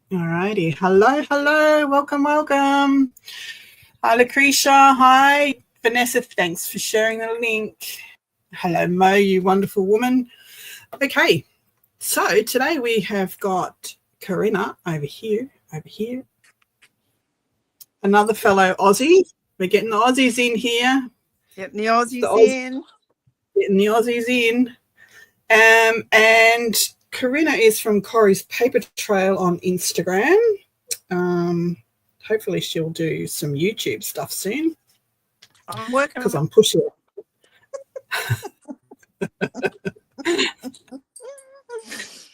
All righty. Hello. Welcome. Hi, Lucretia. Hi, Vanessa. Thanks for sharing the link. Hello, Mo, you wonderful woman. Okay, so today we have got Corinna over here. Another fellow Aussie. We're getting the Aussies in here. Getting the Aussies in. Getting the Aussies in. And Corinna is from Corrie's Paper Trail on Instagram. Hopefully she'll do some YouTube stuff soon. I'm working because I'm pushing it.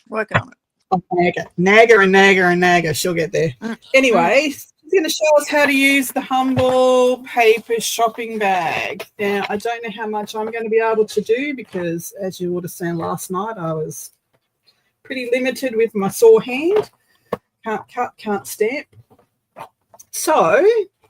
Working on it. Nagger. She'll get there. Anyway, she's going to show us how to use the Humble paper shopping bag. Now, I don't know how much I'm going to be able to do because, as you would have seen last night, I was pretty limited with my sore hand. Can't cut, can't stamp. So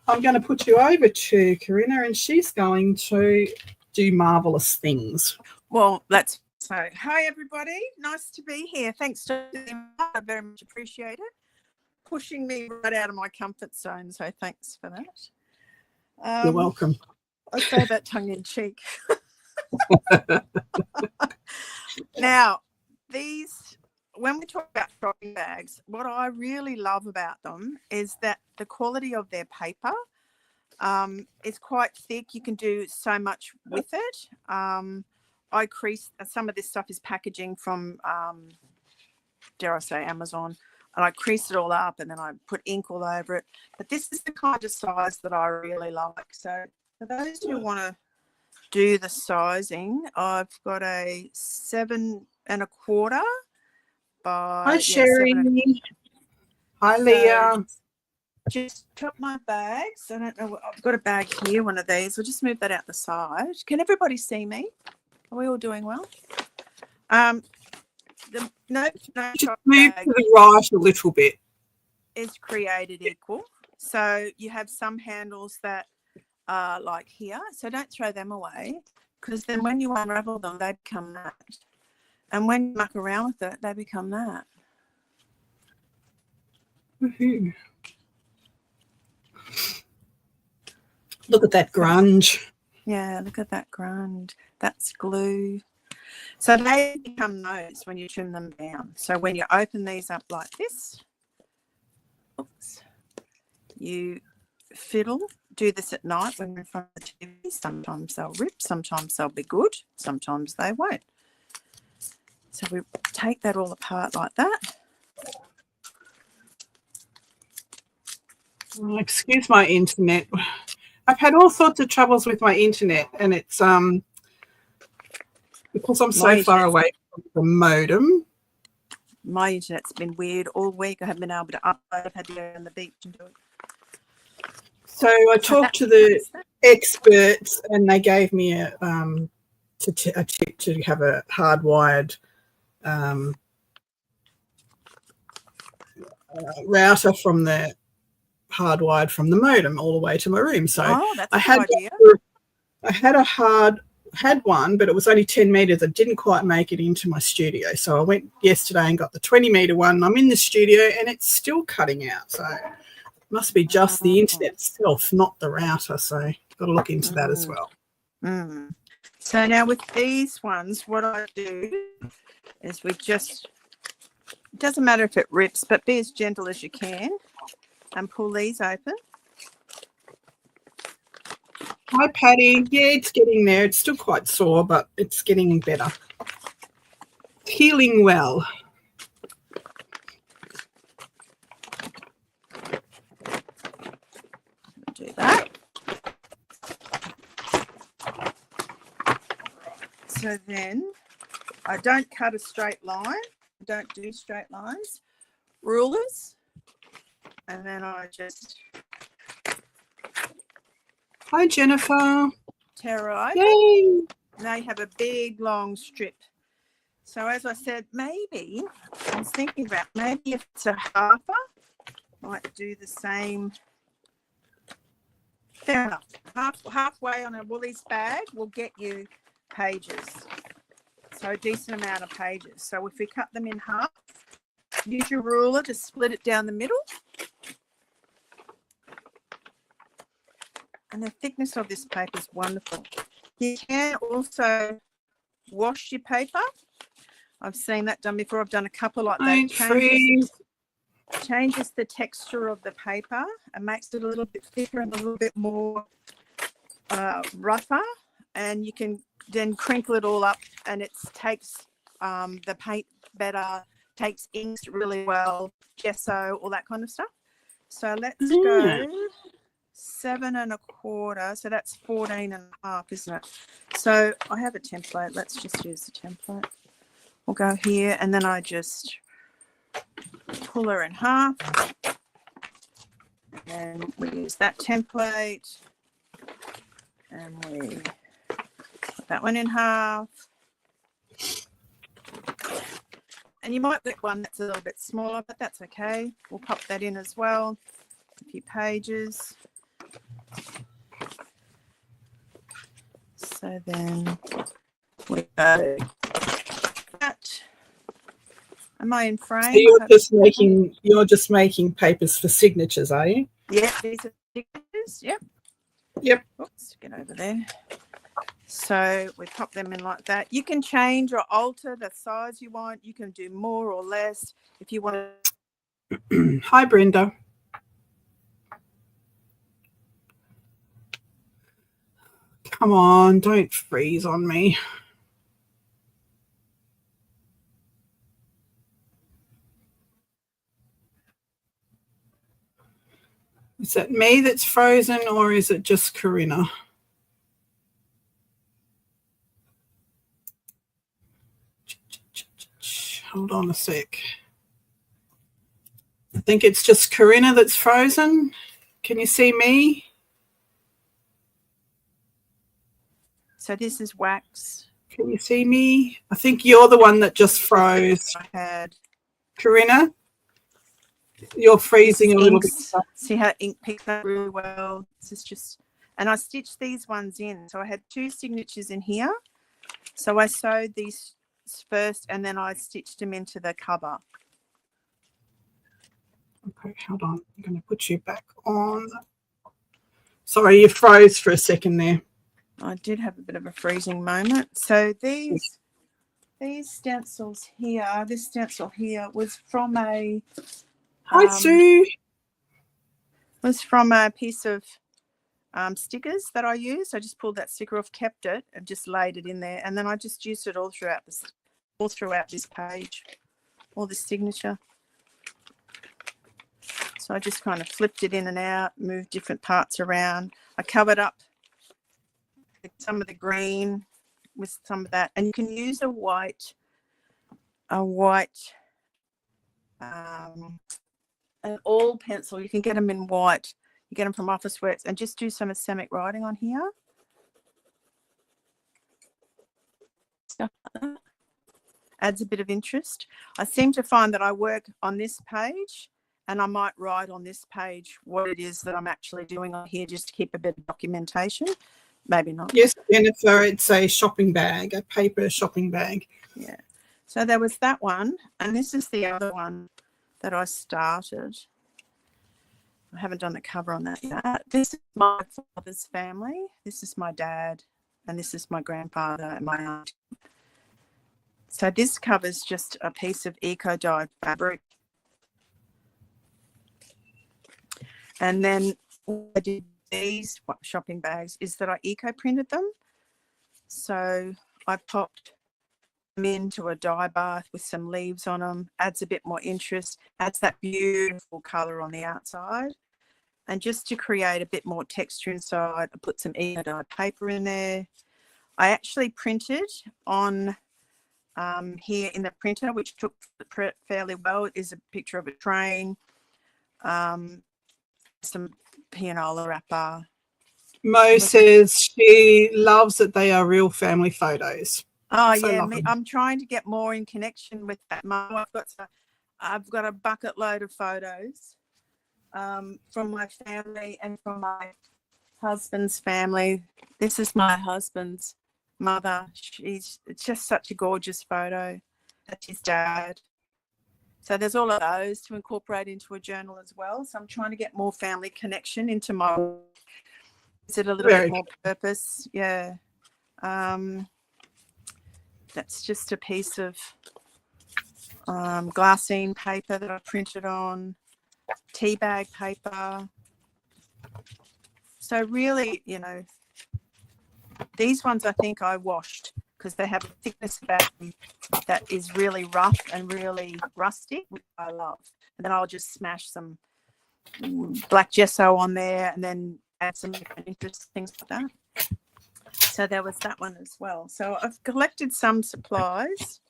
I'm going to put you over to Corinna, and she's going to do marvelous things. Well, that's so. Hi, everybody. Nice to be here. Thanks to them. I very much appreciate it. Pushing me right out of my comfort zone. So thanks for that. You're welcome. I say that tongue in cheek. Now, when we talk about shopping bags, what I really love about them is that the quality of their paper is quite thick. You can do so much with it. I crease some of this stuff is packaging from, dare I say, Amazon, and I crease it all up and then I put ink all over it. But this is the kind of size that I really like. So for those who want to do the sizing, I've got a 7 1/4 by. Hi, Sherry. Hi, Leah. Just drop my bags. I don't know. I've got a bag here, one of these. We'll just move that out the side. Can everybody see me? Are we all doing well? The no shop move to the right a little bit. Is created equal. So you have some handles that are like here. So don't throw them away, because then when you unravel them, they become that. And when you muck around with it, they become that. Mm-hmm. Look at that grunge. Yeah, look at that grunge. That's glue. So they become those when you trim them down. So when you open these up like this, you do this at night when you're in front of the TV. Sometimes they'll rip, sometimes they'll be good, sometimes they won't. So we take that all apart like that. Excuse my internet. I've had all sorts of troubles with my internet, and it's because I'm so far away from the modem. My internet's been weird all week. I haven't been able to upload. I've had to go on the beach and do it. So I talked to the experts, and they gave me a tip to have a hardwired router from the modem all the way to my room. So that's a good idea. I had one, but it was only 10 meters. I didn't quite make it into my studio. So I went yesterday and got the 20-meter one. I'm in the studio and it's still cutting out. So it must be just the internet itself, not the router. So I've got to look into that as well. So now with these ones, what I do is it doesn't matter if it rips, but be as gentle as you can and pull these open. Hi, Patty. Yeah, it's getting there. It's still quite sore, but it's getting better. It's healing well. Do that. So then I don't cut a straight line. I don't do straight lines. Rulers. And then I just... Hi, Jennifer. Tear open. Yay. Now you have a big, long strip. So as I said, maybe, I was thinking about maybe if it's a halfer, might do the same. Fair enough. Halfway on a Woolies bag will get you pages. So a decent amount of pages. So if we cut them in half, use your ruler to split it down the middle. And the thickness of this paper is wonderful. You can also wash your paper. I've seen that done before. I've done a couple like that. Changes the texture of the paper and makes it a little bit thicker and a little bit more rougher. And you can then crinkle it all up, and it takes the paint better, takes inks really well, gesso, all that kind of stuff. So let's go 7 1/4. So that's 14 1/2, isn't it? So I have a template. Let's just use the template. We'll go here, and then I just pull her in half, and we use that template, and we put that one in half. And you might get one that's a little bit smaller, but that's okay. We'll pop that in as well. A few pages. So then we go that. Am I in frame? So you're just making papers for signatures, are you? Yeah, these are signatures. Yep. Yep. Oops, get over there. So we pop them in like that. You can change or alter the size you want. You can do more or less if you want to. Hi, Brenda. Come on, don't freeze on me. Is it me that's frozen, or is it just Corinna? Hold on a sec. I think it's just Corinna that's frozen. Can you see me? So this is wax. Can you see me? I think you're the one that just froze. I had. Corinna, you're freezing a little bit. See how ink picks up really well. This is just, and I stitched these ones in. So I had 2 signatures in here. So I sewed these first, and then I stitched them into the cover. Okay, hold on. I'm going to put you back on. Sorry, you froze for a second there. I did have a bit of a freezing moment. So these stencils here, this stencil here was from a Hi, Sue. Was from a piece of stickers that I used. I just pulled that sticker off, kept it, and just laid it in there, and then I just used it all throughout this page, all this signature. So I just kind of flipped it in and out, moved different parts around. I covered up some of the green with some of that, and you can use a white an all pencil. You can get them in white. You get them from Officeworks, and just do some Islamic writing on here. Stuff like that. Adds a bit of interest. I seem to find that I work on this page, and I might write on this page what it is that I'm actually doing on here, just to keep a bit of documentation. Maybe not. Yes, Jennifer, it's a shopping bag, a paper shopping bag. Yeah. So there was that one, and this is the other one that I started. I haven't done the cover on that yet. This is my father's family. This is my dad, and this is my grandfather and my aunt. So this covers just a piece of eco-dyed fabric. And then what I did these shopping bags is that I eco-printed them. So I popped them into a dye bath with some leaves on them, adds a bit more interest, adds that beautiful colour on the outside. And just to create a bit more texture inside, I put some eco-dyed paper in there. I actually printed on here in the printer, which took fairly well. It is a picture of a train, some pianola wrapper. Mo says she loves that they are real family photos. Oh, so yeah, I'm trying to get more in connection with that. I've got a bucket load of photos from my family and from my husband's family. This is my husband's mother. It's just such a gorgeous photo. That's his dad. So there's all of those to incorporate into a journal as well. So I'm trying to get more family connection into my, is it a little bit more purpose? Yeah. That's just a piece of glassine paper that I printed on, tea bag paper. So really, you know, these ones I think I washed because they have a thickness about them that is really rough and really rustic, which I love. And then I'll just smash some black gesso on there and then add some different interesting things like that. So there was that one as well. So I've collected some supplies,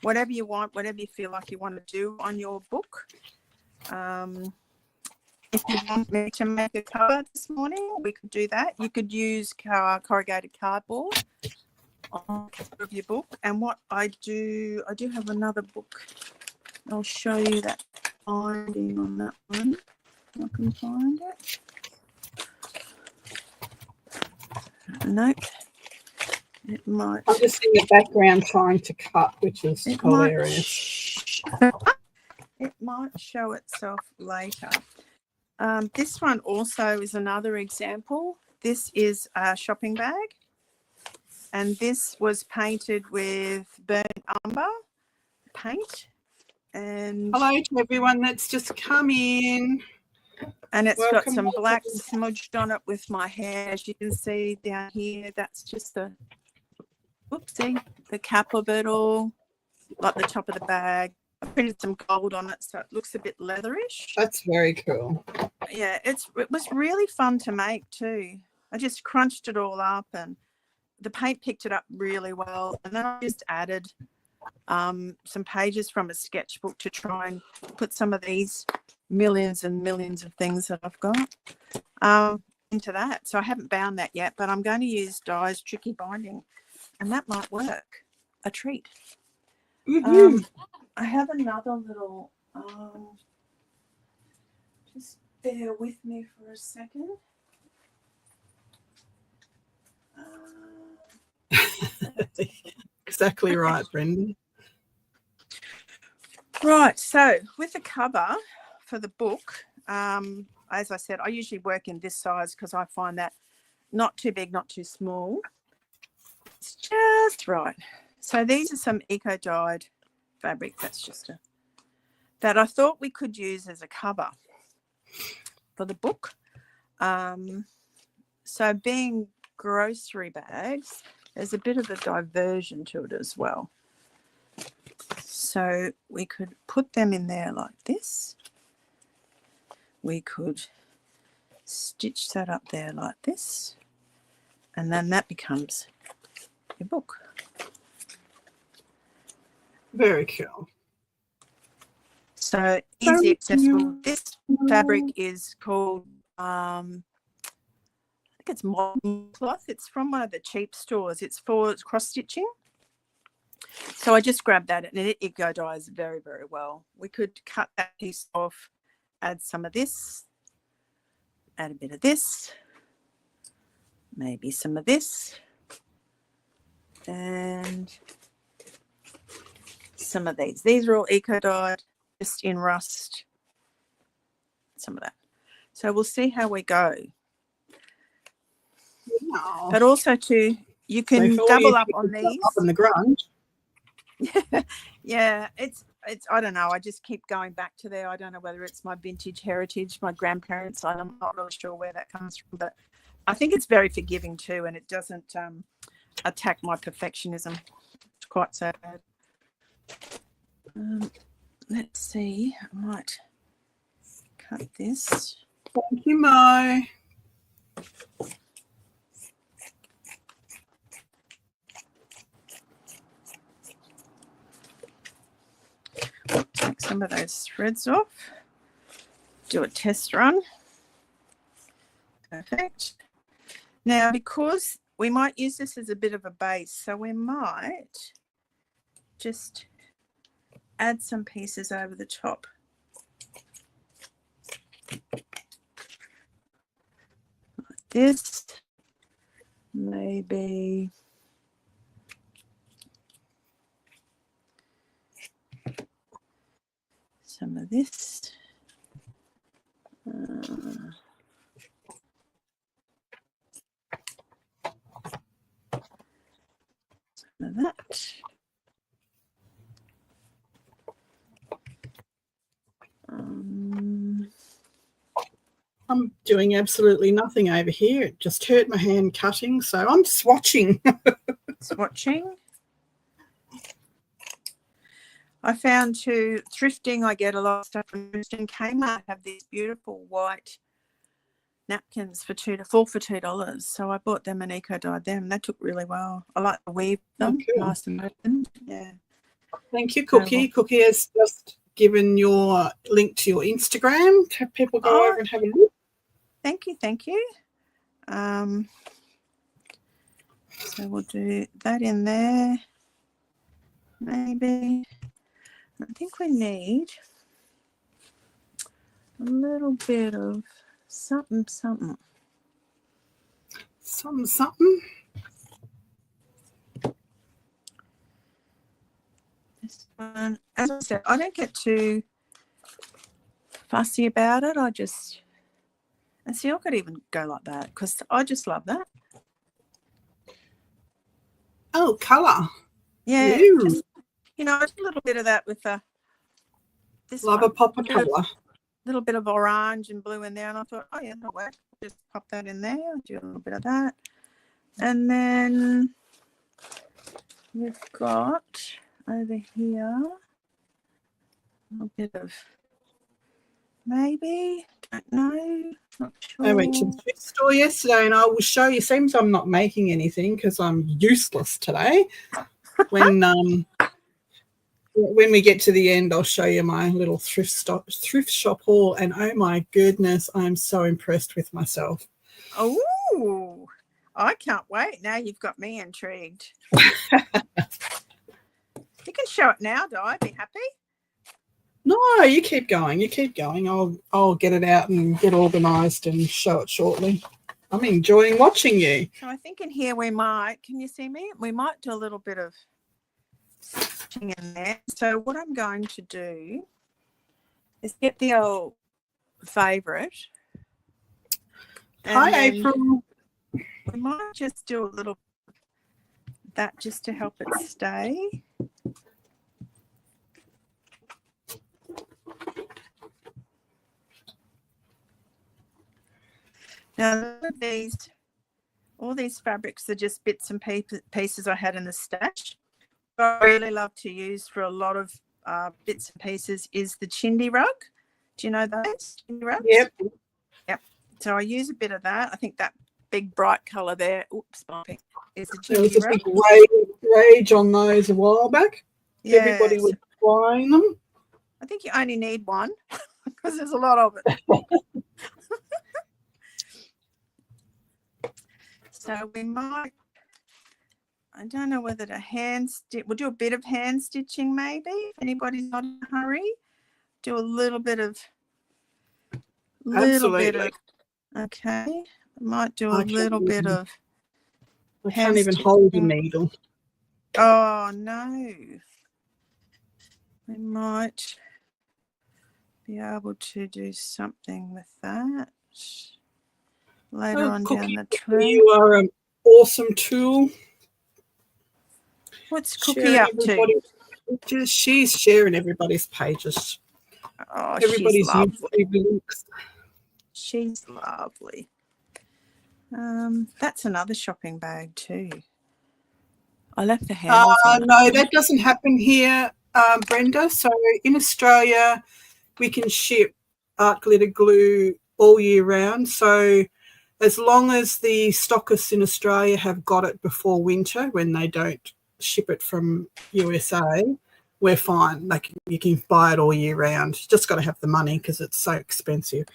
whatever you want, whatever you feel like you want to do on your book. If you want me to make a cover this morning, we could do that. You could use corrugated cardboard on the cover of your book. And what I do have another book. I'll show you that binding on that one. I can find it. Nope. It might. I'm just in the background trying to cut, which is hilarious. It might show itself later. This one also is another example. This is a shopping bag, and this was painted with burnt umber paint. And hello to everyone that's just come in. And it's got some black smudged on it with my hair. As you can see down here, that's just the, whoopsie, the cap of it all, like the top of the bag. I printed some gold on it, so it looks a bit leatherish. That's very cool. Yeah, it was really fun to make too. I just crunched it all up and the paint picked it up really well. And then I just added some pages from a sketchbook to try and put some of these millions and millions of things that I've got into that. So I haven't bound that yet, but I'm going to use Dye's Tricky Binding, and that might work. A treat. I have another little, just bear with me for a second. Exactly right, Brendan. Right, so with the cover for the book, as I said, I usually work in this size because I find that not too big, not too small. It's just right. So these are some eco-dyed fabric. That's just that I thought we could use as a cover for the book. So being grocery bags, there's a bit of a diversion to it as well. So we could put them in there like this. We could stitch that up there like this. And then that becomes your book. Very cool. So easy accessible. This fabric is called, I think it's Modern Cloth. It's from one of the cheap stores. It's for cross stitching. So I just grabbed that and it eco dyes very, very well. We could cut that piece off, add some of this, add a bit of this, maybe some of this, and some of these. These are all eco dyed, just in rust, some of that. So we'll see how we go. Wow. But also too, you can double up on these. Up in the grunge. Yeah, it's I don't know. I just keep going back to there. I don't know whether it's my vintage heritage, my grandparents. I'm not really sure where that comes from, but I think it's very forgiving too, and it doesn't attack my perfectionism. It's quite sad. Let's see. I might cut this. Thank you, Mo. Take some of those threads off. Do a test run. Perfect. Now, because we might use this as a bit of a base, so we might just add some pieces over the top. Like this. Maybe some of this. Some of that. I'm doing absolutely nothing over here. It just hurt my hand cutting, so I'm just watching. Swatching. I found too, thrifting, I get a lot of stuff from thrifting. Kmart have these beautiful white napkins for $4 for $2. So I bought them and eco-dyed them. They took really well. I like the weave of them, cool. nice and open. Yeah. Thank you, Cookie. Cookie has just given your link to your Instagram to have people go over and have a look. Thank you, thank you. So we'll do that in there. Maybe. I think we need a little bit of something. Something. This one, as I said, I don't get too fussy about it. And see, I could even go like that because I just love that. Oh, colour. Yeah, just, just a little bit of that with this love one. a pop of colour. A little bit of orange and blue in there, and I thought, oh yeah, that'll work. Just pop that in there. Do a little bit of that, and then we've got over here a little bit of maybe, don't know, not sure. I went to the food store yesterday, and I will show you. Seems I'm not making anything because I'm useless today. When we get to the end, I'll show you my little thrift shop haul, and oh my goodness, I'm so impressed with myself. Oh, I can't wait. Now you've got me intrigued. You can show it now, Di. Be happy. No, you keep going. You keep going. I'll get it out and get organised and show it shortly. I'm enjoying watching you. So I think in here we might, can you see me? We might do a little bit of stitching in there. So what I'm going to do is get the old favourite. Hi, April. We might just do a little that just to help it stay. Now, all these fabrics are just bits and pieces I had in the stash. What I really love to use for a lot of bits and pieces is the chindi rug. Do you know those chindi rugs? Yep. So I use a bit of that. I think that big bright colour there, bumping, is the There was chindi a rug. big rage on those a while back. Yeah, everybody was buying them. I think you only need one because there's a lot of it. So we might, I don't know whether to hand stitch, we'll do a bit of hand stitching maybe, if anybody's not in a hurry. Do a little bit of, okay. Might do a little bit of. I can't even hold a needle. Oh no. We might be able to do something with that later on Cookie, down the track. You are an awesome tool. What's Cookie up to? She's sharing everybody's pages. Oh, everybody's she's lovely. links. She's lovely. That's another shopping bag too. I left the handles on it. No, that doesn't happen here, Brenda. So in Australia, we can ship art glitter glue all year round. So as long as the stockists in Australia have got it before winter, when they don't ship it from USA, we're fine. Like you can buy it all year round. You just got to have the money because it's so expensive.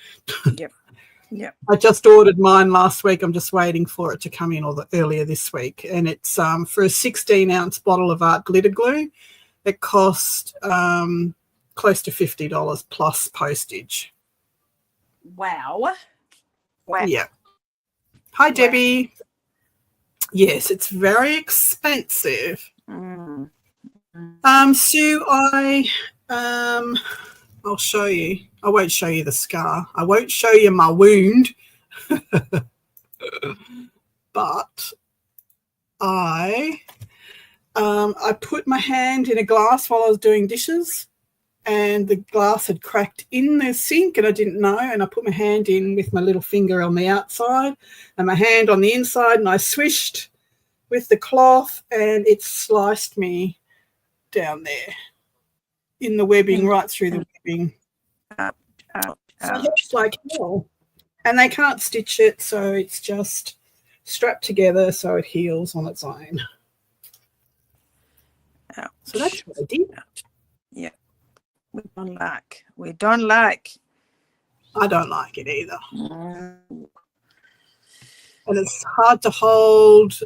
Yep. I just ordered mine last week. I'm just waiting for it to come in earlier this week. And it's for a 16-ounce bottle of art glitter glue. It cost close to $50 plus postage. Wow. Yeah. Hi, Debbie. Yes, it's very expensive. Sue, I I'll show you. I won't show you the scar. I won't show you my wound. But I put my hand in a glass while I was doing dishes, and the glass had cracked in the sink and I didn't know, and I put my hand in with my little finger on the outside and my hand on the inside, and I swished with the cloth and it sliced me down there in the webbing, right through the webbing. So it hurts like hell. And they can't stitch it, so it's just strapped together so it heals on its own. Ouch. So that's what I did. Yeah. We don't like. We don't like. I don't like it either. Mm. And it's hard to hold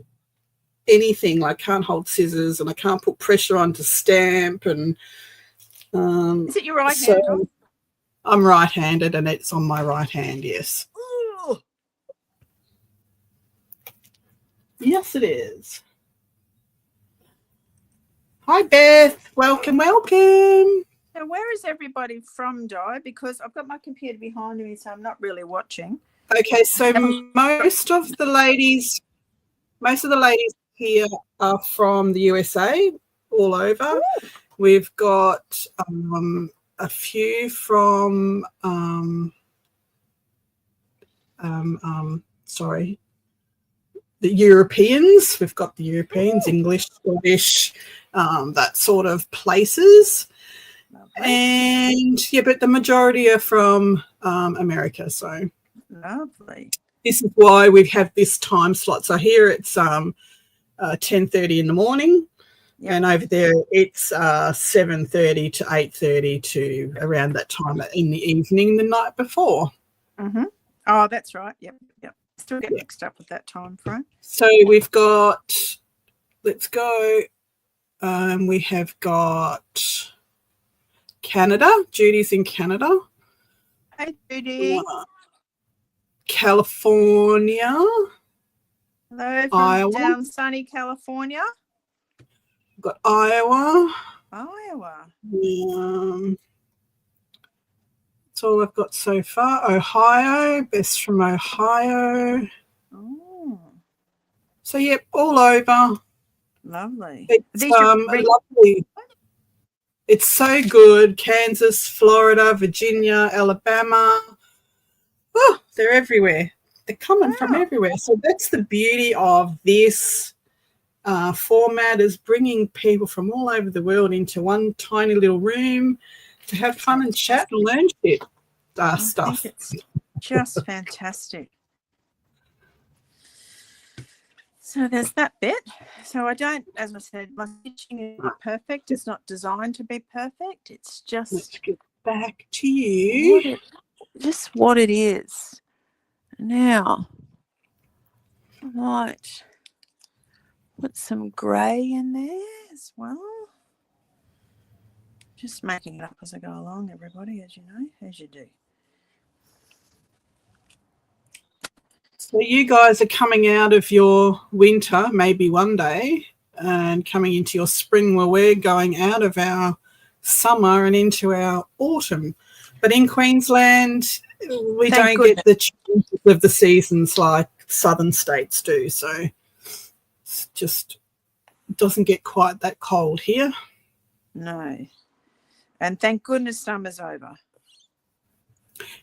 anything. Like, can't hold scissors, and I can't put pressure on to stamp. And Is it your right hand? Tom? I'm right-handed, and it's on my right hand, yes. Ooh. Yes, it is. Hi, Beth. Welcome, welcome. Now, where is everybody from, Di? Because I've got my computer behind me, so I'm not really watching. Okay, so most of the ladies here are from the USA, all over. Ooh. We've got a few from the Europeans. We've got the Europeans, English, Scottish, that sort of places. Lovely. And yeah, but the majority are from America. So Lovely. this is why we have this time slot. So here it's 10:30 in the morning, and over there it's 7:30 to 8:30 to around that time in the evening the night before. Mm-hmm. Oh, that's right. Yep. Still get mixed up with that time frame. So we've got, let's go. We have got Canada. Judy's in Canada. Hey, Judy. California. Hello from Iowa. down sunny California. We've got Iowa. Iowa. That's all I've got so far. Ohio. Best from Ohio. Oh. So, yep, all over. Lovely. It's lovely. It's so good. Kansas, Florida, Virginia, Alabama. Oh, they're everywhere. They're coming from everywhere. So that's the beauty of this format, is bringing people from all over the world into one tiny little room to have fun and chat and learn stuff. It's just fantastic. So there's that bit. So I don't, as I said, my stitching is not perfect. It's not designed to be perfect. It's just, let's get back to you. What it is. Now, I might put some grey in there as well. Just making it up as I go along, everybody, as you know, as you do. So you guys are coming out of your winter, maybe one day, and coming into your spring, where we're going out of our summer and into our autumn. But in Queensland, we don't get the changes of the seasons like southern states do. So it's just, it doesn't get quite that cold here. No. And thank goodness summer's over.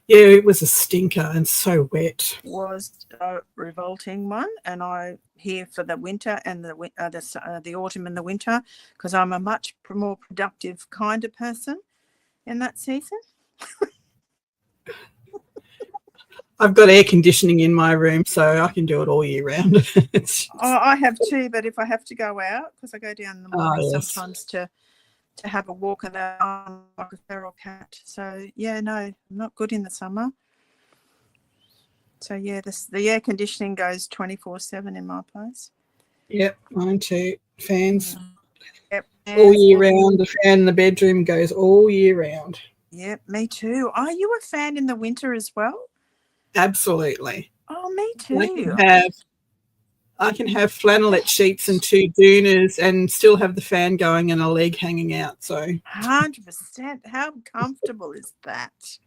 Yeah, it was a stinker and so wet. It was a revolting one, and I'm here for the winter and the autumn and the winter, because I'm a much more productive kind of person in that season. I've got air conditioning in my room, so I can do it all year round. I have too, but if I have to go out, because I go down in the morning sometimes to have a walk around like a feral cat. So yeah, no, I'm not good in the summer. So yeah, the air conditioning goes 24/7 in my place. Yep, mine too. Fans. Yep. All year round. The fan in the bedroom goes all year round. Yep, me too. Are you a fan in the winter as well? Absolutely. Oh, me too. I can have flannelette sheets and 2 doonas and still have the fan going and a leg hanging out. So 100%. How comfortable is that?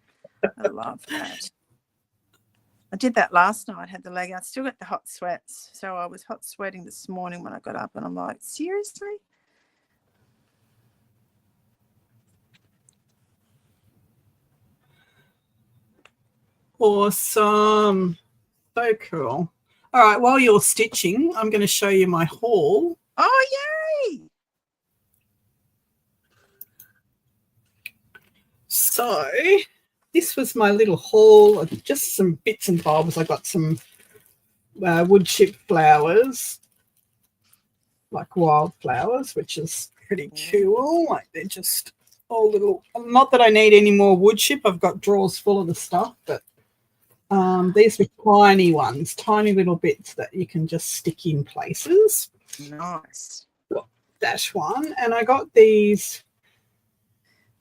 I love that. I did that last night, had the leg out, still got the hot sweats. So I was hot sweating this morning when I got up and I'm like, seriously? awesome. So cool. All right, while you're stitching, I'm going to show you my haul. Oh, yay! So this was my little haul of just some bits and bobs. I got some wood chip flowers, like wildflowers, which is pretty cool. Like they're just all little, not that I need any more wood chip. I've got drawers full of the stuff, but these were tiny ones, tiny little bits that you can just stick in places. Nice. That one. And I got these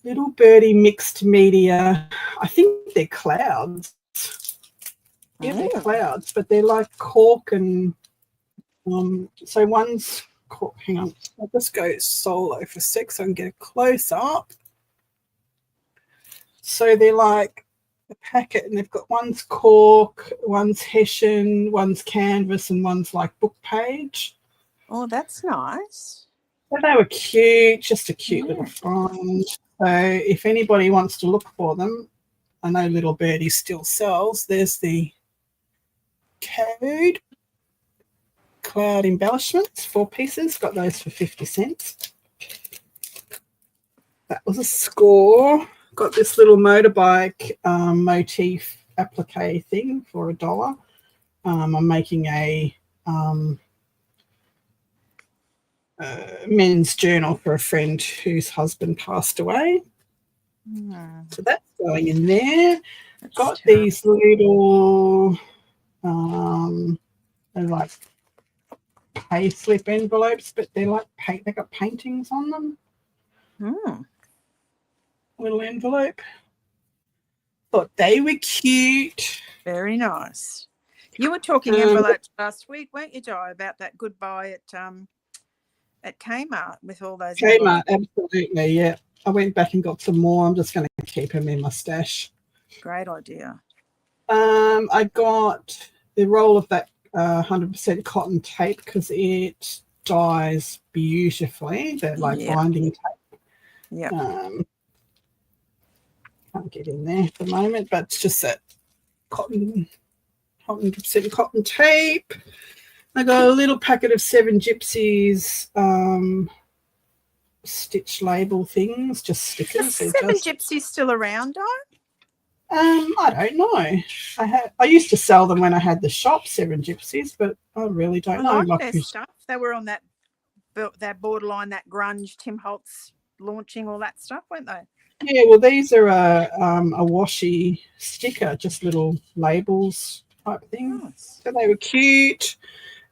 little birdie mixed media. I think they're clouds. Yeah, they're clouds, but they're like cork and so one's cork. Hang on, I'll just go solo for a sec so I can get a close up. So they're like a packet, and they've got one's cork, one's hessian, one's canvas, and one's like book page. Oh, that's nice. But they were cute, just a cute little find. So if anybody wants to look for them, I know Little Birdie still sells. There's the code. Cloud embellishments, 4 pieces. Got those for 50 cents. That was a score. Got this little motorbike motif applique thing for $1. I'm making a men's journal for a friend whose husband passed away. So that's going in there. That's Got terrible. these little they're like pay slip envelopes, but they're like they got paintings on them. Little envelope. Thought they were cute. Very nice. You were talking envelopes last week, weren't you, Di, about that goodbye at Kmart with all those Kmart, envelopes? absolutely, yeah. I went back and got some more. I'm just going to keep them in my stash. Great idea. I got the roll of that 100% cotton tape because it dyes beautifully. They're like binding tape. Yeah. Can't get in there at the moment, but it's just that cotton, 100% cotton tape. I got a little packet of 7 Gypsies stitch label things, just stickers. Is 7 Gypsies still around, Di? I don't know. I used to sell them when I had the shop, 7 Gypsies, but I really don't know. Like their stuff. They were on that borderline, that grunge, Tim Holtz launching, all that stuff, weren't they? Yeah, well, these are a washi sticker, just little labels type thing. Nice. So they were cute,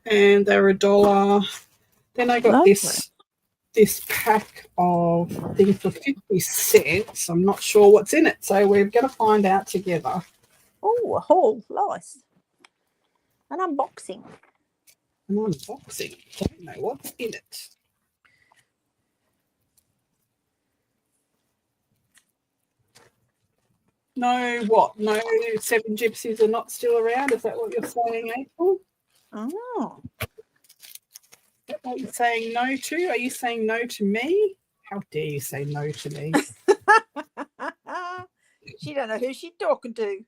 and they were $1. Then I got this pack of things for 50 cents. I'm not sure what's in it, so we're going to find out together. Oh, a haul, nice. An unboxing. An unboxing. Don't know what's in it. No, what? No 7 Gypsies are not still around? Is that what you're saying, April? Oh. Is that what you're saying no to? Are you saying no to me? How dare you say no to me? She don't know who she's talking to.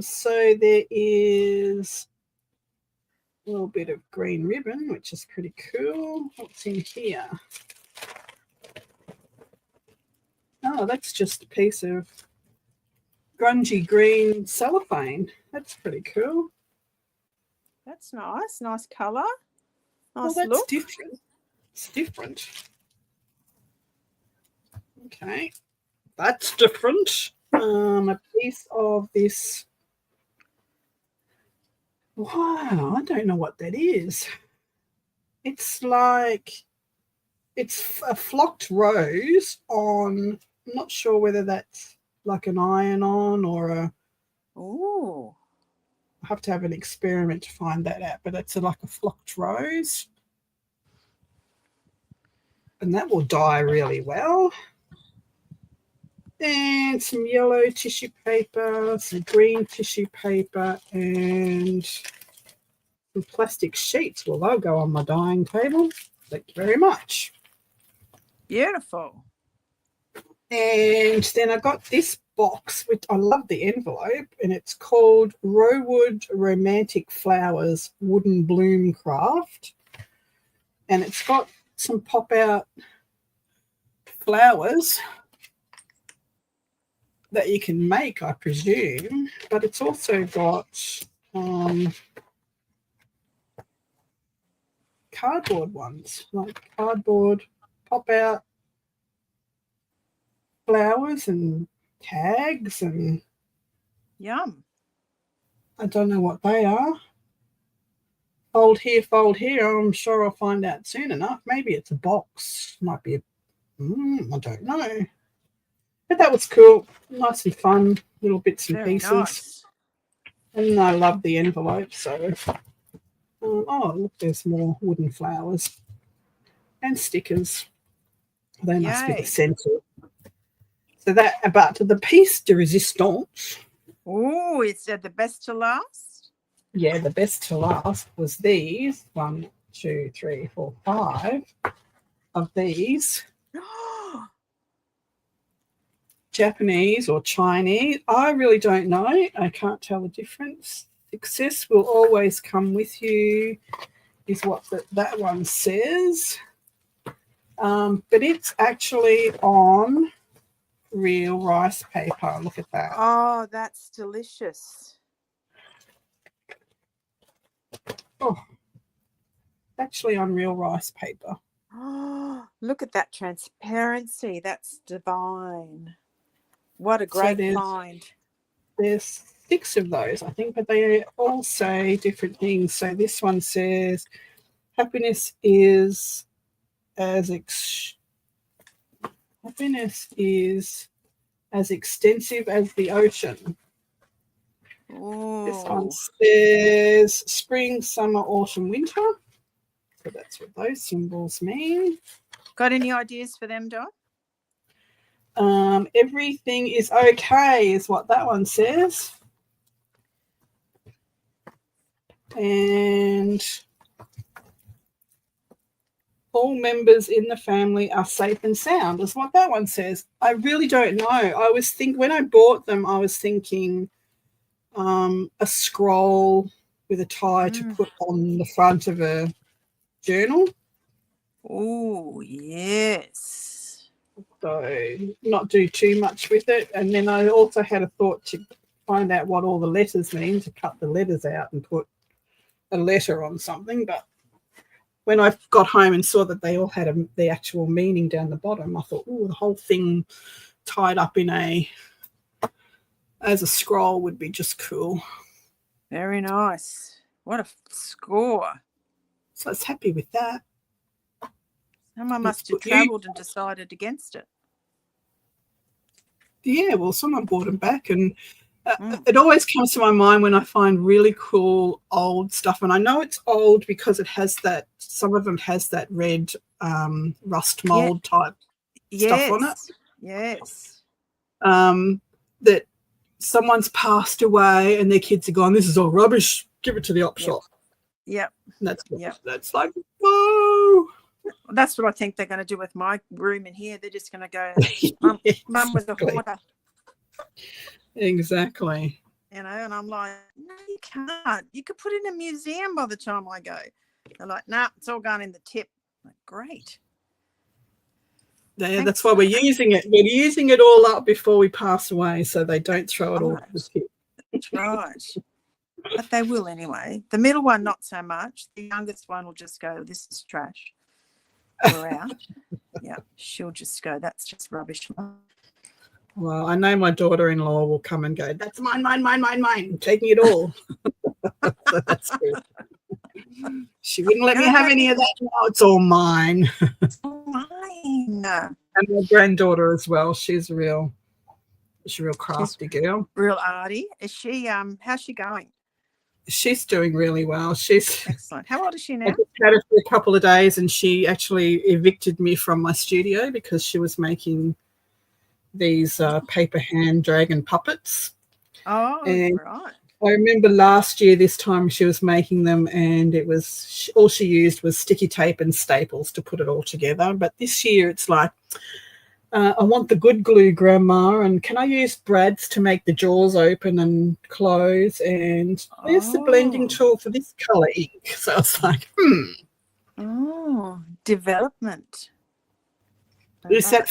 So there is a little bit of green ribbon, which is pretty cool. What's in here? Oh, that's just a piece of grungy green cellophane. That's pretty cool. That's nice. Nice colour. Nice that's look. different. It's different. Okay. That's different. A piece of this. Wow, I don't know what that is. It's like, it's a flocked rose on, I'm not sure whether that's like an iron-on or a, Oh. have to have an experiment to find that out, but it's like a flocked rose. And that will dye really well. And some yellow tissue paper, some green tissue paper, and some plastic sheets. Well, they'll go on my dyeing table. Thank you very much. Beautiful. And then I got this box, which I love the envelope, and it's called Rowood Romantic Flowers Wooden Bloom Craft. And it's got some pop-out flowers that you can make, I presume, but it's also got cardboard ones, like cardboard pop-out flowers and tags, and Yum. I don't know what they are. Fold here, fold here. I'm sure I'll find out soon enough. Maybe it's a box. Might be I don't know. But that was cool. Nice and fun. Little bits and Very pieces. nice. And I love the envelope. So, oh, look, there's more wooden flowers and stickers. They must be Yay. the centre. So that about the piece de resistance. Oh, it's the best to last. Yeah, the best to last was these 1, 2, 3, 4, 5 of these Japanese or Chinese. I really don't know. I can't tell the difference. Success will always come with you is what that one says. But it's actually on real rice paper. Look at that. Oh, that's delicious. Oh, actually on real rice paper. Oh, look at that transparency. That's divine. What a So great find. There's 6 of those, I think, but they all say different things. So this one says, happiness is as extensive as the ocean. This one Oh, says spring, summer, autumn, winter. So that's what those symbols mean. got any ideas for them, Don? Everything is okay is what that one says. And all members in the family are safe and sound is what that one says. I really don't know. When I bought them, I was thinking a scroll with a tie to put on the front of a journal. Oh, yes. So not do too much with it. And then I also had a thought to find out what all the letters mean, to cut the letters out and put a letter on something. But when I got home and saw that they all had the actual meaning down the bottom, I thought, oh, the whole thing tied up as a scroll would be just cool. Very nice. What a score. So I was happy with that. Someone must have travelled and decided against it. Yeah, well, someone brought them back, and it always comes to my mind when I find really cool old stuff. And I know it's old because it has some of them has that red rust mold type stuff on it. Yes. That someone's passed away and their kids are gone, this is all rubbish, give it to the op shop. Yep. That's like, whoa. That's what I think they're going to do with my room in here. They're just going to go, Mum was a hoarder. Exactly. And I'm like, no, you can't. You could put it in a museum by the time I go. They're like, nah, it's all gone in the tip. I'm like, great. That's why we're using it. We're using it all up before we pass away, so they don't throw it all to the tip. That's right. But they will anyway. The middle one, not so much. The youngest one will just go, this is trash. We're out. Yeah, she'll just go, that's just rubbish. Well, I know my daughter-in-law will come and go, that's mine, I'm taking it all. So that's good. She wouldn't let me have any of that. No, it's all mine. It's all mine. And my granddaughter as well. She's a real crafty girl. Real arty. Is she how's she going? She's doing really well. She's Excellent. How old is she I now? just had her for a couple of days, and she actually evicted me from my studio because she was making these paper hand dragon puppets. Oh, And right. I remember last year this time she was making them, and it was all she used was sticky tape and staples to put it all together. But this year it's like, I want the good glue, Grandma, and can I use brads to make the jaws open and close? And where's the blending Oh. tool for this colour ink? So I was like, Oh, development. is that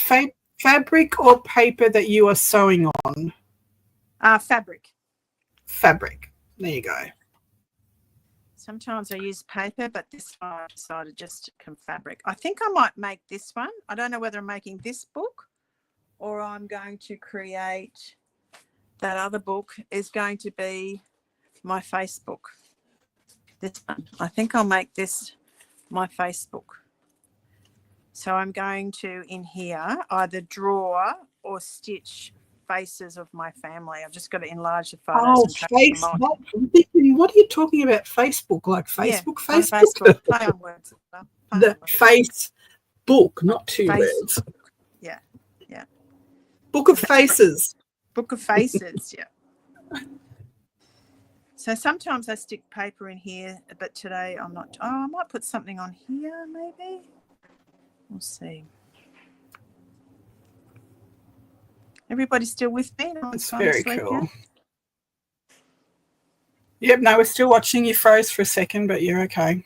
fabric or paper that you are sewing on? Fabric. Fabric. There you go. Sometimes I use paper, but this one I decided just to come fabric. I think I might make this one. I don't know whether I'm making this book or I'm going to create that other book is going to be my Facebook. This one. I think I'll make this my Facebook. So I'm going to, in here, either draw or stitch faces of my family. I've just got to enlarge the photos. Oh, and change them on. Facebook. I'm thinking, what are you talking about? Facebook? Like Yeah, Facebook? on Facebook? Facebook. Play on words. Play on The words. Facebook, not two Facebook. words. Yeah, yeah. Book of Faces. Book of faces, yeah. So sometimes I stick paper in here, but today I'm not. Oh, I might put something on here, maybe. We'll see. Everybody still with me? No one's It's gone to very sleep cool. yet? Yep, no, we're still watching. You froze for a second, but you're okay.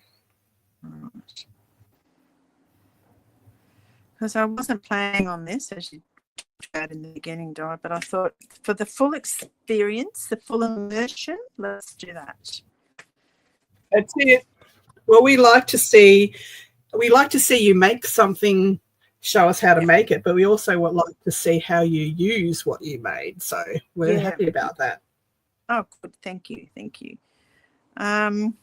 Because I wasn't planning on this, as you had in the beginning, Di, but I thought for the full experience, the full immersion, let's do that. That's it. Well, we like to see you make something, show us how to make it, but we also would like to see how you use what you made. So we're Yeah. happy about that. Oh, good. Thank you. Thank you. Might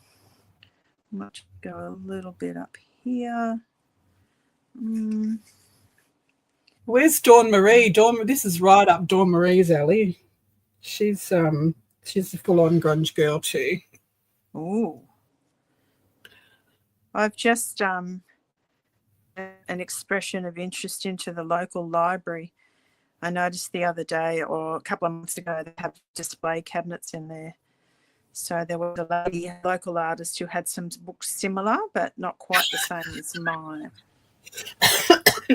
go a little bit up here. Where's Dawn Marie? This is right up Dawn Marie's alley. She's a full-on grunge girl too. Oh, I've just an expression of interest into the local library. I noticed the other day or a couple of months ago they have display cabinets in there. So there was a lady, a local artist, who had some books similar but not quite the same as mine.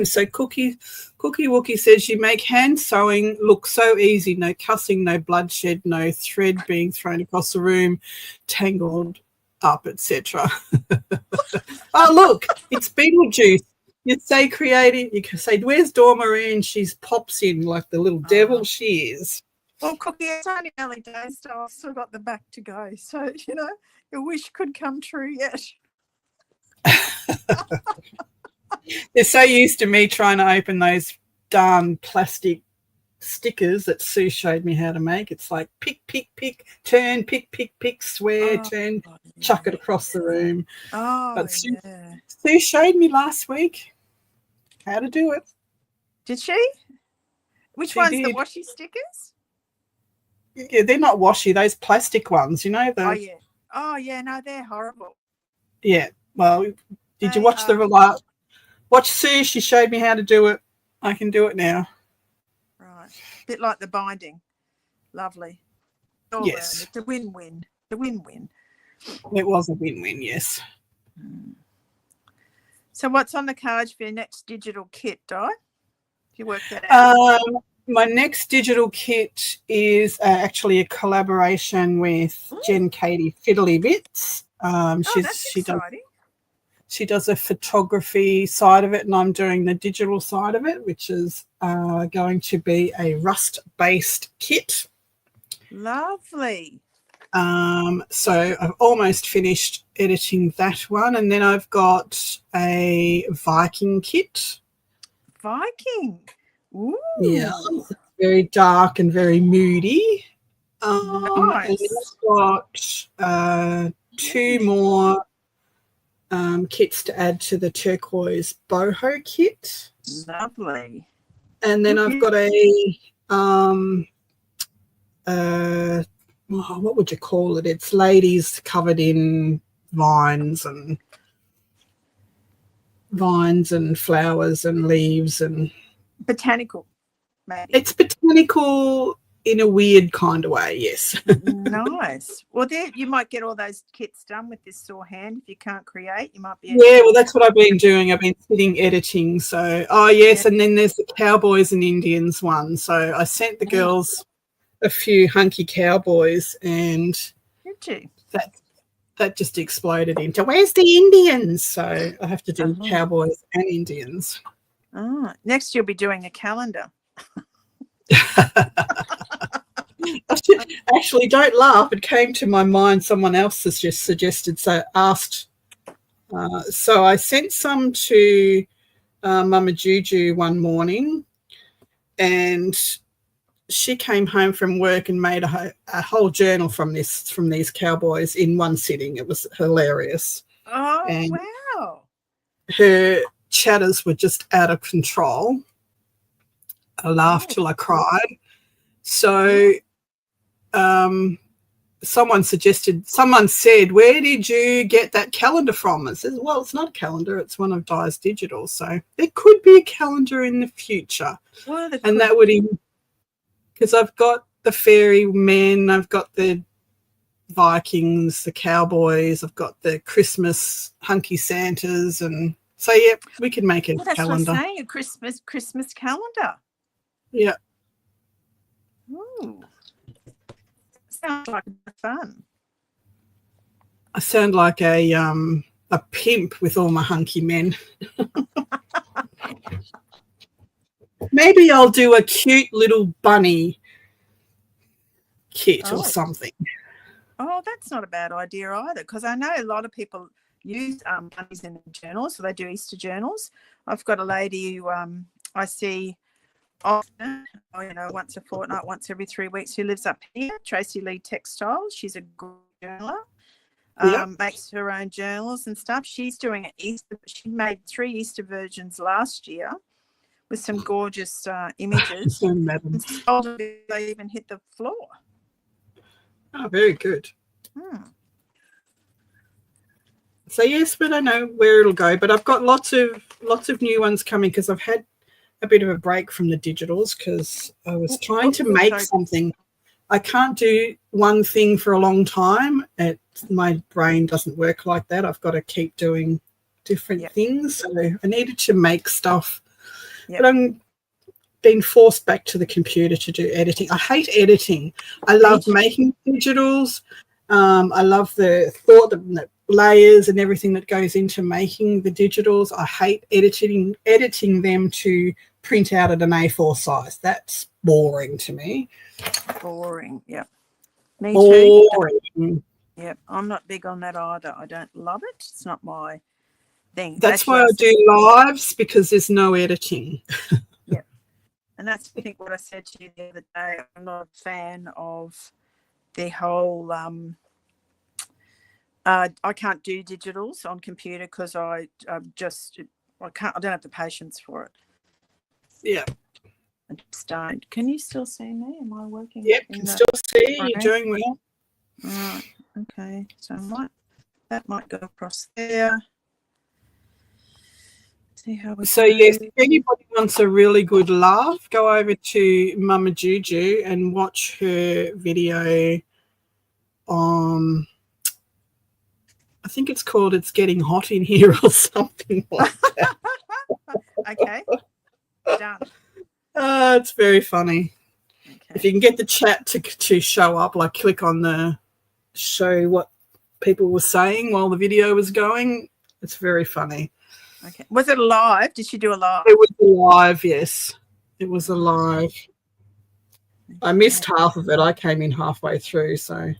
So Cookie Wookie says you make hand sewing look so easy. No cussing, no bloodshed, no thread being thrown across the room, tangled up, etc. Oh, look, it's Beetlejuice. You say creative. You can say, "Where's Dawn Marie?" and she pops in like the little devil she is. Well, Cookie, it's only early days, so I've still got the back to go. So, your wish could come true yet. They're so used to me trying to open those darn plastic stickers that Sue showed me how to make. It's like pick, turn, pick, swear, turn, chuck it across the room. Oh, But yeah. Sue showed me last week how to do it. Did she? Which one's the did. washi stickers? Yeah, they're not washy, those plastic ones, Oh, yeah. Oh, yeah, no, they're horrible. Yeah. Well, did you They watch are- watch Sue? She showed me how to do it. I can do it now. Right. Bit like the binding. Lovely. All Yes. round. It's a win-win. The win-win. It was a win-win, yes. So what's on the cards for your next digital kit, Di? You work that out. My next digital kit is actually a collaboration with Jen Katie Fiddly Bits. That's exciting. She does a photography side of it, and I'm doing the digital side of it, which is going to be a rust-based kit. Lovely. So I've almost finished editing that one, and then I've got a Viking kit. Viking. Ooh. Yeah, very dark and very moody. And then Nice. I've got 2 more kits to add to the turquoise boho kit, Lovely. and then I've got a what would you call it? It's ladies covered in vines and flowers and leaves, and Botanical, maybe. it's botanical in a weird kind of way. Yes. Nice. Well, there you might get all those kits done with this sore hand. If you can't create, you might be. Yeah, well, that's what I've been doing. I've been sitting editing. So, yes, and then there's the Cowboys and Indians one. So I sent the girls a few hunky cowboys, and Did you? that just exploded into, where's the Indians? So I have to do Cowboys and Indians. Oh, next you'll be doing a calendar. Actually, don't laugh. It came to my mind. Someone else has just suggested, so I sent some to Mama Juju one morning, and she came home from work and made a whole journal from these cowboys in one sitting. It was hilarious. Oh, and wow. Her chatters were just out of control. I laughed till I cried. So someone said, where did you get that calendar from? I said, well, it's not a calendar, it's one of Di's Digital. So there could be a calendar in the future. Well, and that would, because I've got the fairy men, I've got the Vikings, the cowboys, I've got the Christmas hunky Santas, and so yeah, we could make a calendar. What I'm saying, a Christmas calendar. Yeah. Ooh. Sounds like fun. I sound like a pimp with all my hunky men. Maybe I'll do a cute little bunny kit or something. Oh, that's not a bad idea either, because I know a lot of people use bunnies in their journals, so they do Easter journals. I've got a lady who I see often, once a fortnight, once every 3 weeks, who lives up here, Tracy Lee Textiles. She's a good journaler, makes her own journals and stuff. She's doing an Easter. She made 3 Easter versions last year with some gorgeous images. And sold it before they even hit the floor. Oh, very good. So yes, but I know where it'll go. But I've got lots of new ones coming, because I've had a bit of a break from the digitals, because I was trying to make something. I can't do one thing for a long time. My brain doesn't work like that. I've got to keep doing different things. So I needed to make stuff. But I'm being forced back to the computer to do editing. I hate editing. I love making digitals. I love the thought, the layers and everything that goes into making the digitals. I hate editing them to print out at an A4 size. That's boring to me. Boring, yeah. Me boring. Too. Yep, I'm not big on that either. I don't love it. It's not my thing. That's why I do lives, because there's no editing. Yeah. And that's, I think, what I said to you the other day. I'm not a fan of the whole I can't do digitals on computer, because I don't have the patience for it. Yeah. I just don't. Can you still see me? Am I working? Yep, can still see you. You're doing well. All right. Okay. So that might go across there. See how we yes, if anybody wants a really good laugh, go over to Mama Juju and watch her video on, I think it's called It's Getting Hot in Here or something like that. Okay. Done. It's very funny. Okay. If you can get the chat to show up, like click on the show what people were saying while the video was going, it's very funny. Okay. Was it live? Did she do a live? It was live, yes. It was a live. I missed half of it. I came in halfway through, so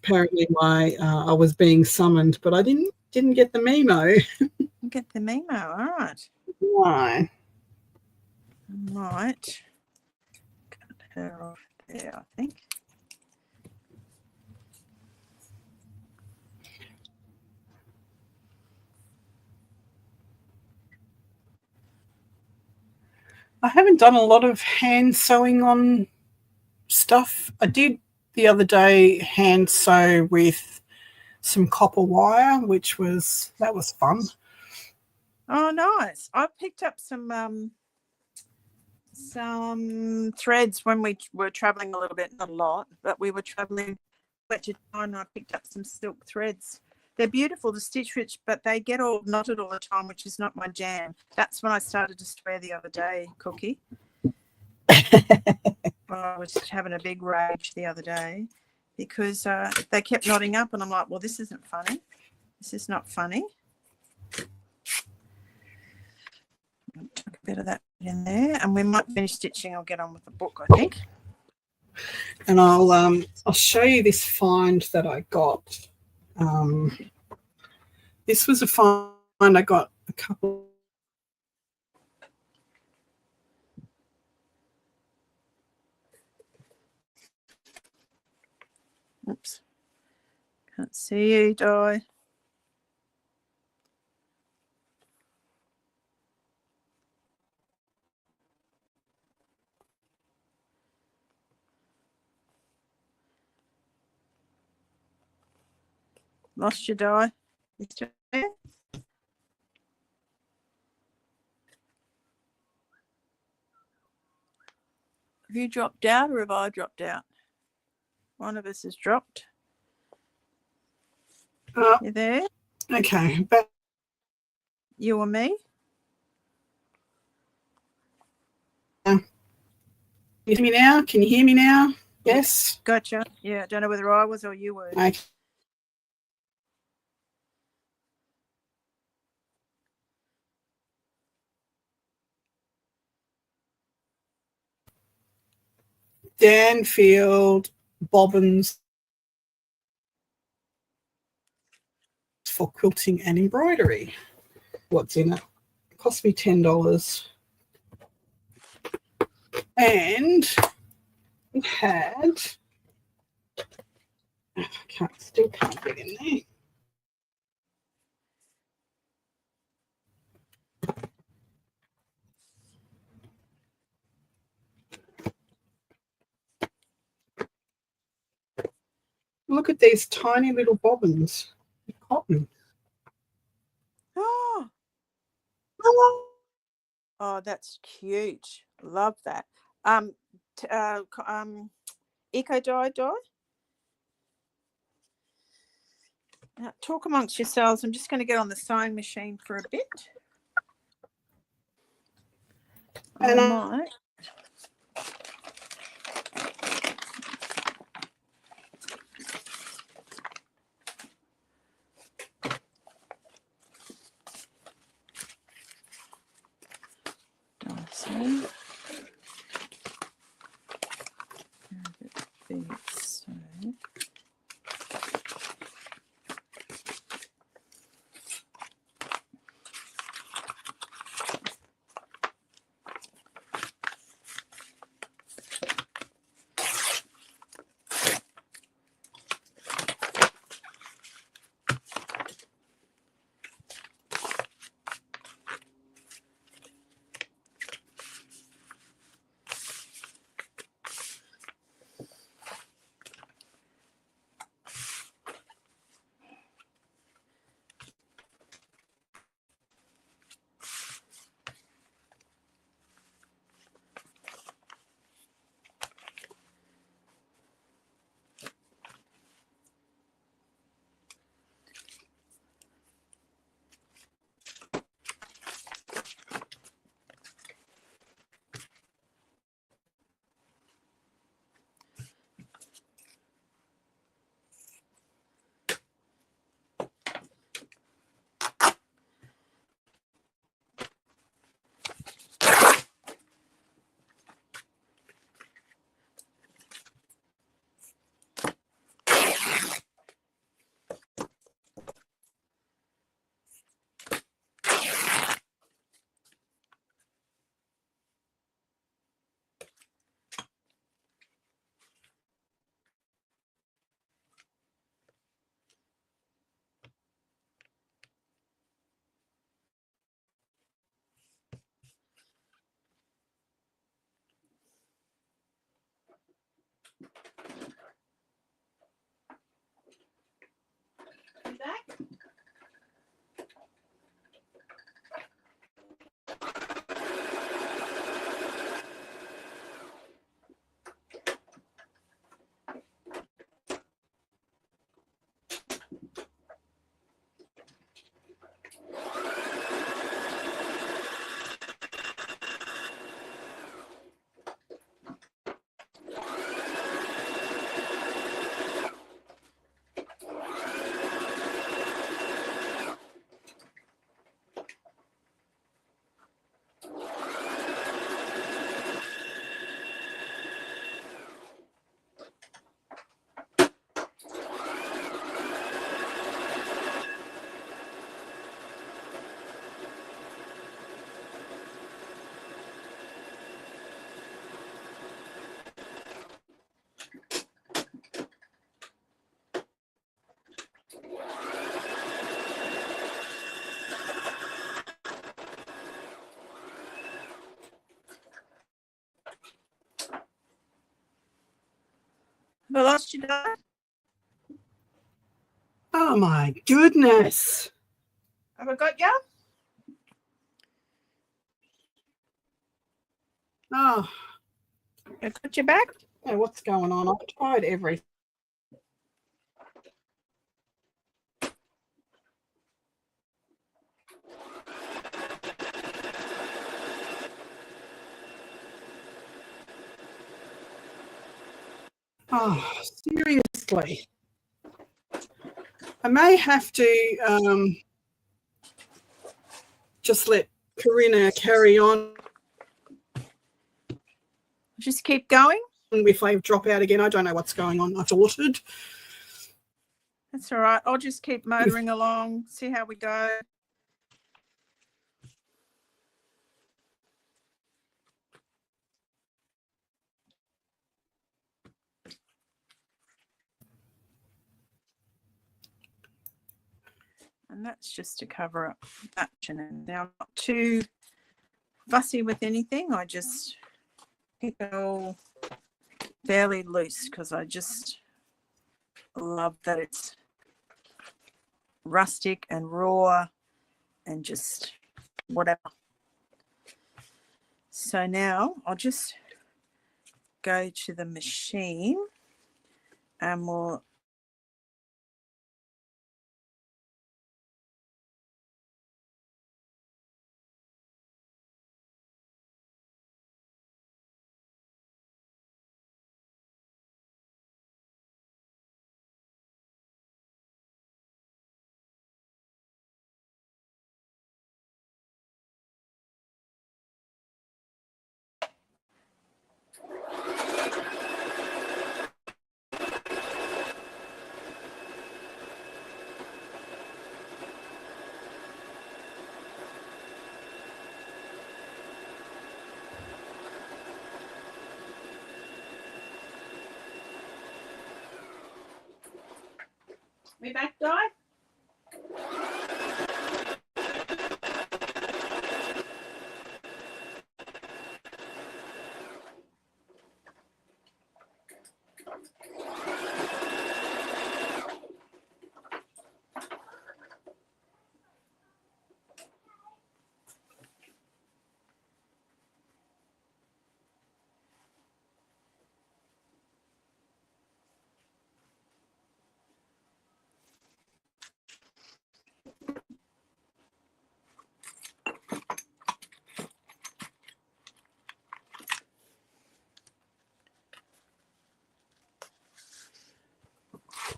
apparently I was being summoned, but I didn't get the memo. Get the memo, all right. Why? Might cut her off there, I think. I haven't done a lot of hand sewing on stuff. I did the other day hand sew with some copper wire, that was fun. Oh, nice. I picked up some threads when we were traveling a little bit, not a lot, but we were traveling and I picked up some silk threads. They're beautiful to stitch with, but they get all knotted all the time, which is not my jam. That's when I started to swear the other day, Cookie. I was having a big rage the other day because they kept knotting up, and I'm like, well, this isn't funny. This is not funny. Tuck a bit of that in there, and we might finish stitching. I'll get on with the book, I think. And I'll show you this find that I got. This was a find I got a couple. Oops. Can't see you, Di. Lost you, Di. You still there? Have you dropped out or have I dropped out? One of us has dropped. You there? Okay, but You or me? you hear me now? Can you hear me now? Yes. Gotcha. Yeah, I don't know whether I was or you were. Okay. Danfield bobbins for quilting and embroidery. What's in it? It cost me $10. And it had, still can't get in there. Look at these tiny little bobbins of cotton. Oh, that's cute. Love that. Eco Dye. Talk amongst yourselves. I'm just going to get on the sewing machine for a bit. And I might. Have I lost you, Dad? Oh my goodness. Have I got you? Oh, I got you back? yeah, what's going on? I've tried everything. Oh, seriously. I may have to just let Corinna carry on. Just keep going. If I drop out again, I don't know what's going on. I've altered. That's all right. I'll just keep motoring along, see how we go. And that's just to cover up that. And now I'm not too fussy with anything. I just keep it all fairly loose because I just love that it's rustic and raw and just whatever. So now I'll just go to the machine and we'll be back, Di.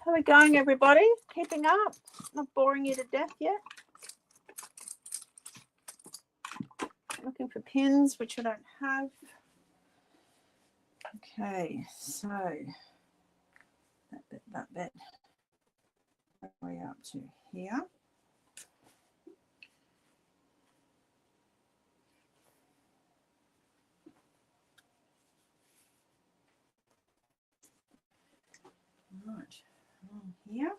How are we going, everybody? Keeping up? Not boring you to death yet? Looking for pins, which I don't have. Okay, so that bit, way up to here. Right, along here.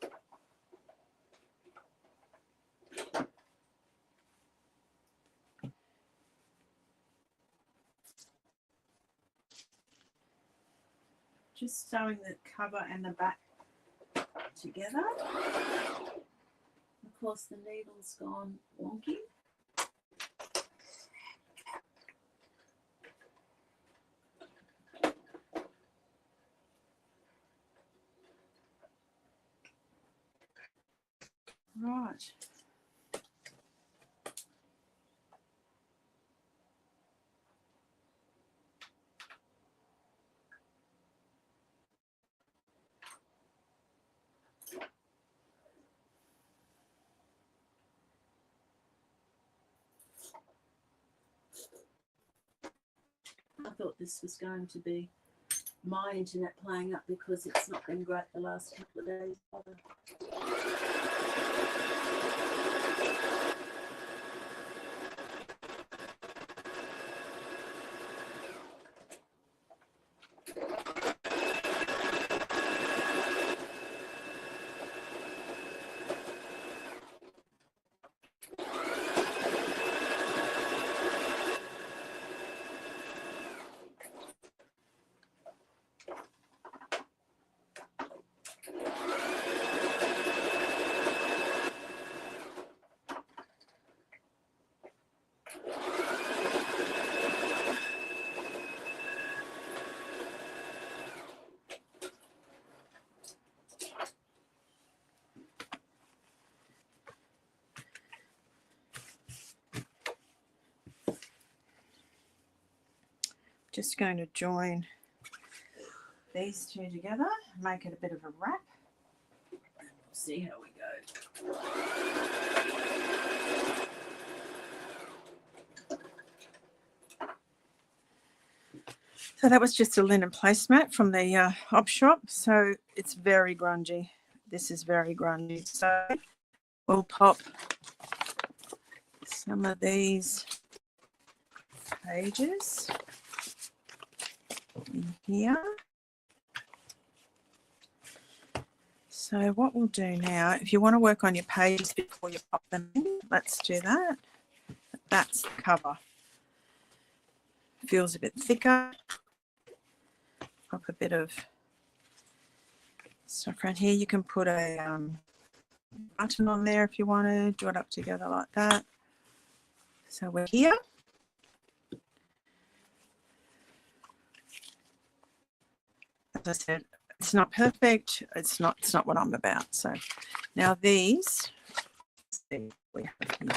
Just sewing the cover and the back together. Of course, the needle's gone wonky. Right. I thought this was going to be my internet playing up because it's not been great the last couple of days. just going to join these two together, make it a bit of a wrap. See how we go. So that was just a linen placemat from the op shop. So it's very grungy. This is very grungy. So we'll pop some of these pages in here. So what we'll do now, if you want to work on your pages before you pop them in, let's do that. That's the cover. Feels a bit thicker. Pop a bit of stuff around here. You can put a button on there if you want to, draw it up together like that. So we're here. As I said, it's not perfect. It's not what I'm about. So now these, let's see what we have here.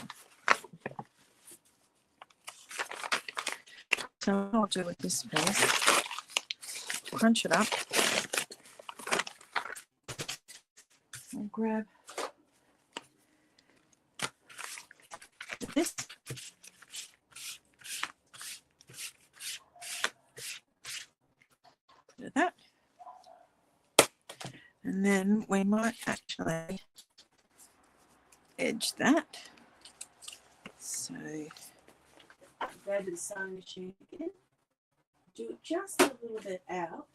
So what I'll do with this piece, crunch it up. I'll grab this. Do that. And then we might actually edge that. So go to the sewing machine again. Do it just a little bit out.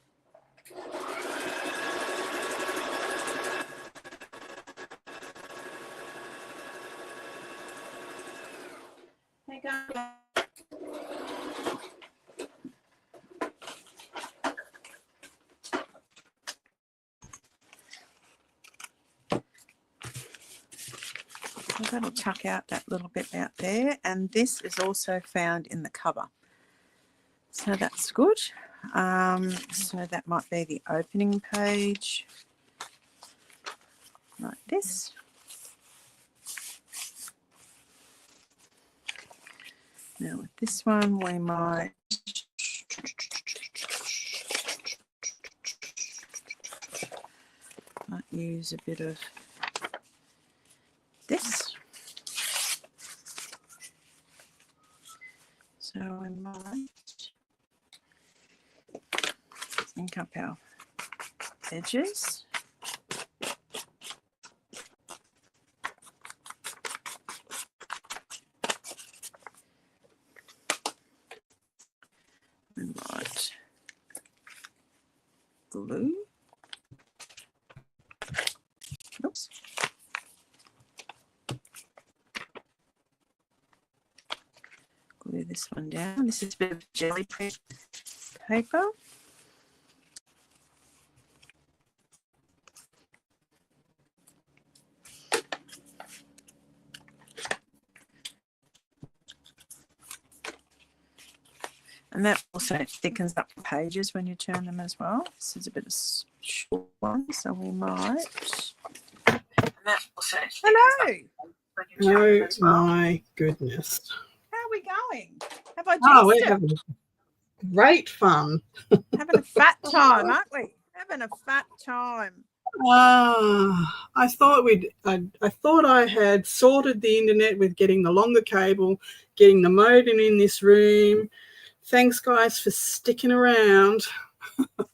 Hey guys. So that'll tuck out that little bit out there, and this is also found in the cover. So that's good. So that might be the opening page, like this. Now with this one, we might use a bit of this. So we might ink up our edges. We might glue. Oops. Glue this one down. This is a bit of jelly print paper. And that also thickens up the pages when you turn them as well. This is a bit of short one, so we might. And that also hello. Oh my goodness. How are we going? Have I Oh, we're just having great fun. having a fat time, aren't we? Having a fat time. I thought I thought I had sorted the internet with getting the longer cable, getting the modem in this room. Thanks, guys, for sticking around. Oh,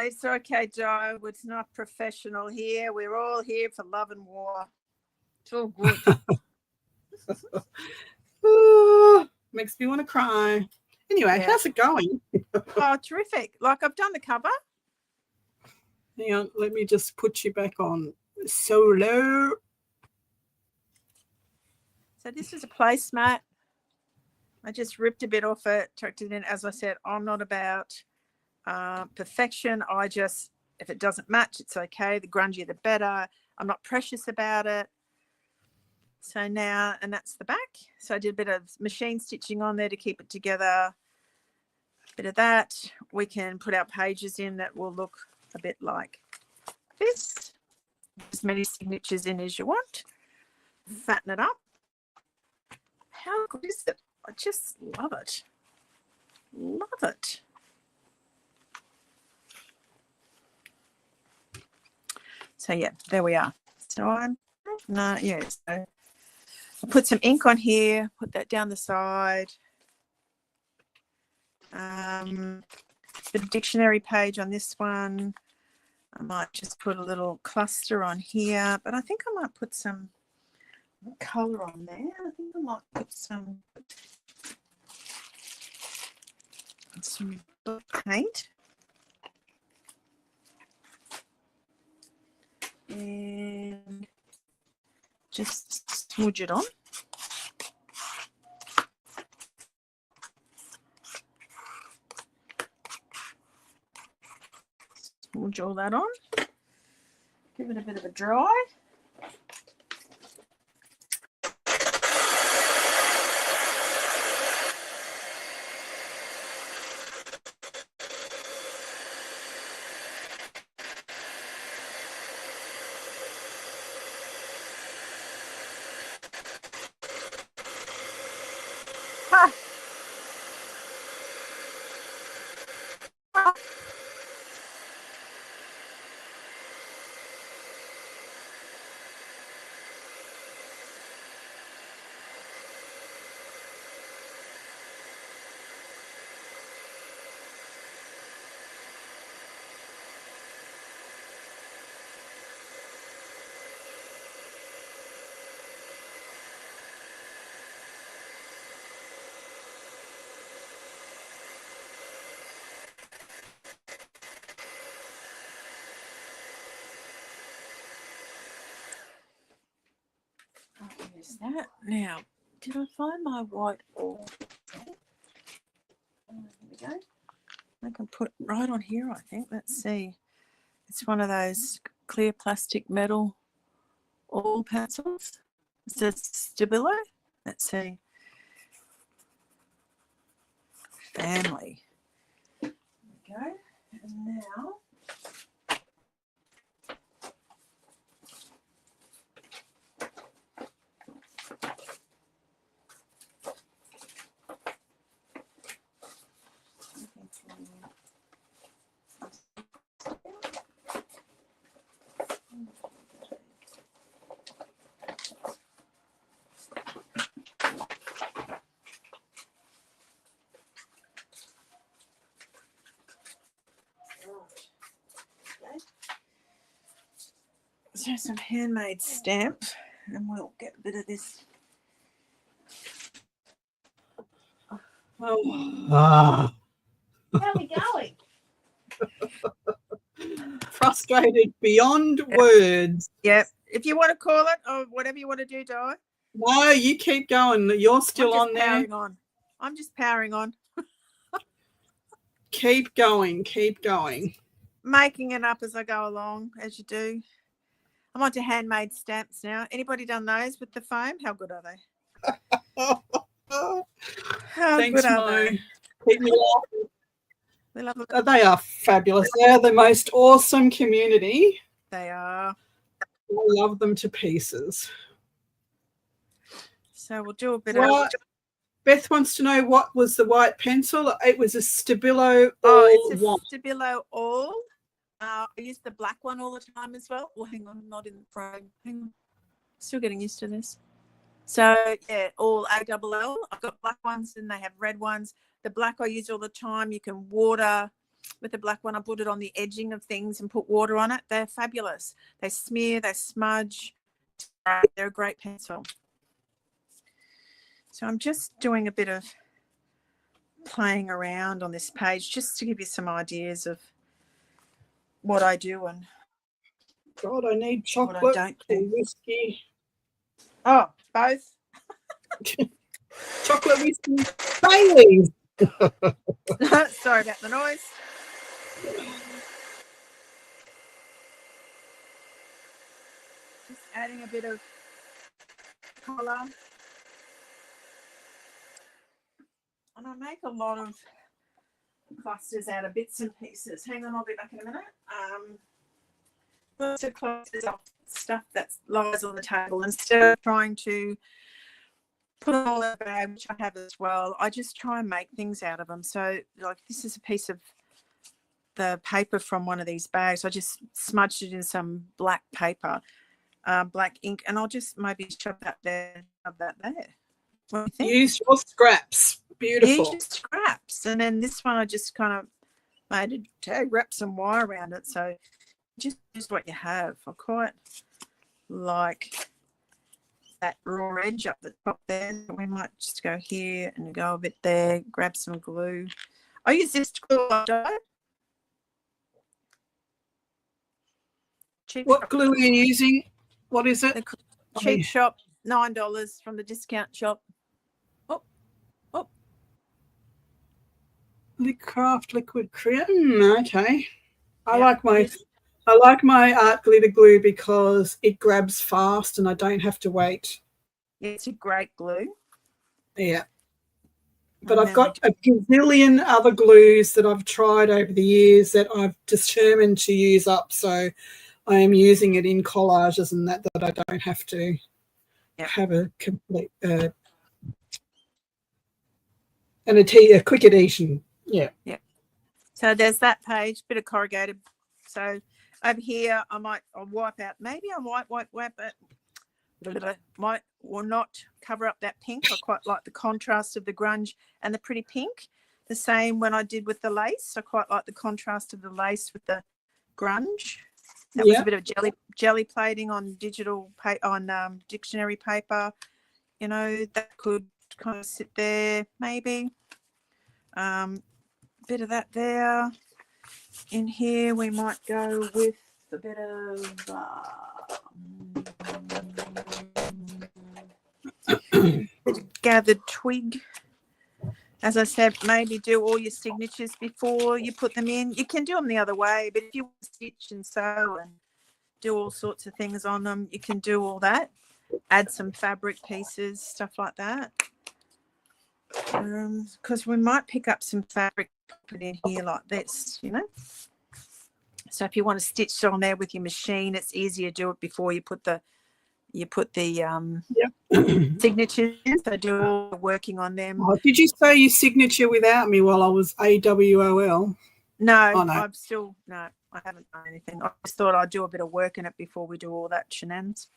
it's okay, Joe. It's not professional here. We're all here for love and war. It's all good. Makes me want to cry. Anyway, Yeah. how's it going? Oh, terrific. Like I've done the cover. Hang on, let me just put you back on solo. So this is a placemat. I just ripped a bit off it, tucked it in. As I said, I'm not about perfection. I just, if it doesn't match, it's okay. The grungier, the better. I'm not precious about it. So now, and that's the back. So I did a bit of machine stitching on there to keep it together. A bit of that. We can put our pages in that will look a bit like this. As many signatures in as you want. Fatten it up. How good is it? I just love it. Love it. So yeah, there we are. So so I'll put some ink on here, put that down the side. The dictionary page on this one, I might just put a little cluster on here, but I think I might put some colour on there. I think I might put some paint. And just smudge it on. Smudge all that on. Give it a bit of a dry. Use that. Now, did I find my white oil? Here we go. I can put right on here, I think. Let's see. It's one of those clear plastic metal oil pencils. It says Stabilo. Let's see. Family. There we go. And now so some handmade stamps, and we'll get a bit of this. Oh, How are we going? frustrated beyond words. Yep. If you want to call it or whatever you want to do, Di. No, you keep going. You're still on there. I'm just powering on. Keep going. Keep going. Making it up as I go along, as you do. I'm on to handmade stamps now. Anybody done those with the foam? How good are they? How Thanks, good are Mo. they? Keep me laughing. They love it. They are fabulous. They're the most awesome community. They are. I love them to pieces. So we'll do a bit of. Beth wants to know what was the white pencil. It was a Stabilo All it's a One. Stabilo All. I use the black one all the time as well. Well, hang on, I'm not in the frame. Hang on. Still getting used to this. So, yeah, all ALL. I've got black ones and they have red ones. The black I use all the time. You can water with the black one. I put it on the edging of things and put water on it. They're fabulous. They smear, they smudge. They're a great pencil. So I'm just doing a bit of playing around on this page just to give you some ideas of what I do and God, I need chocolate what I don't or do. whiskey. Oh, both. Chocolate whiskey. Baileys. Sorry about the noise. Just adding a bit of colour. And I make a lot of clusters out of bits and pieces. Hang on, I'll be back in a minute. Lots of clusters of stuff that lies on the table instead of trying to put them all in a bag, which I have as well. I just try and make things out of them. So, like, this is a piece of the paper from one of these bags. I just smudged it in some black paper, black ink, and I'll just maybe shove that there, shove that there. What do you think? Use your scraps. Beautiful. Use your scraps. And then this one I just kind of made a tag, wrap some wire around it. So just use what you have. I quite like that raw edge up the top there. We might just go here and go a bit there, grab some glue. I use this glue I dyed. Cheap What shop. glue are you using? What is it? Cheap shop, $9 from the discount shop. Craft liquid crayon. Okay. I Yeah. like my art glitter glue because it grabs fast and I don't have to wait. It's a great glue. Yeah. But And I've then got a gazillion other glues that I've tried over the years that I've determined to use up. So I am using it in collages and that I don't have to have a complete and a quick adhesion. Yeah. Yeah. So there's that page, bit of corrugated. So over here, I'll wipe out. Maybe I might wipe it. Might or not cover up that pink. I quite like the contrast of the grunge and the pretty pink. The same when I did with the lace. I quite like the contrast of the lace with the grunge. That was a bit of jelly plating on dictionary paper. You know, that could kind of sit there maybe. Bit of that there. In here we might go with a bit of gathered twig. As I said, maybe do all your signatures before you put them in. You can do them the other way, but if you stitch and sew and do all sorts of things on them, you can do all that. Add some fabric pieces, stuff like that. Because we might pick up some fabric, put in here like this, you know. So if you want to stitch on there with your machine, it's easier to do it before you put the signatures in. So do all the working on them. Oh, did you say your signature without me while I was AWOL? No, Oh, no. I haven't done anything. I just thought I'd do a bit of work in it before we do all that shenanigans.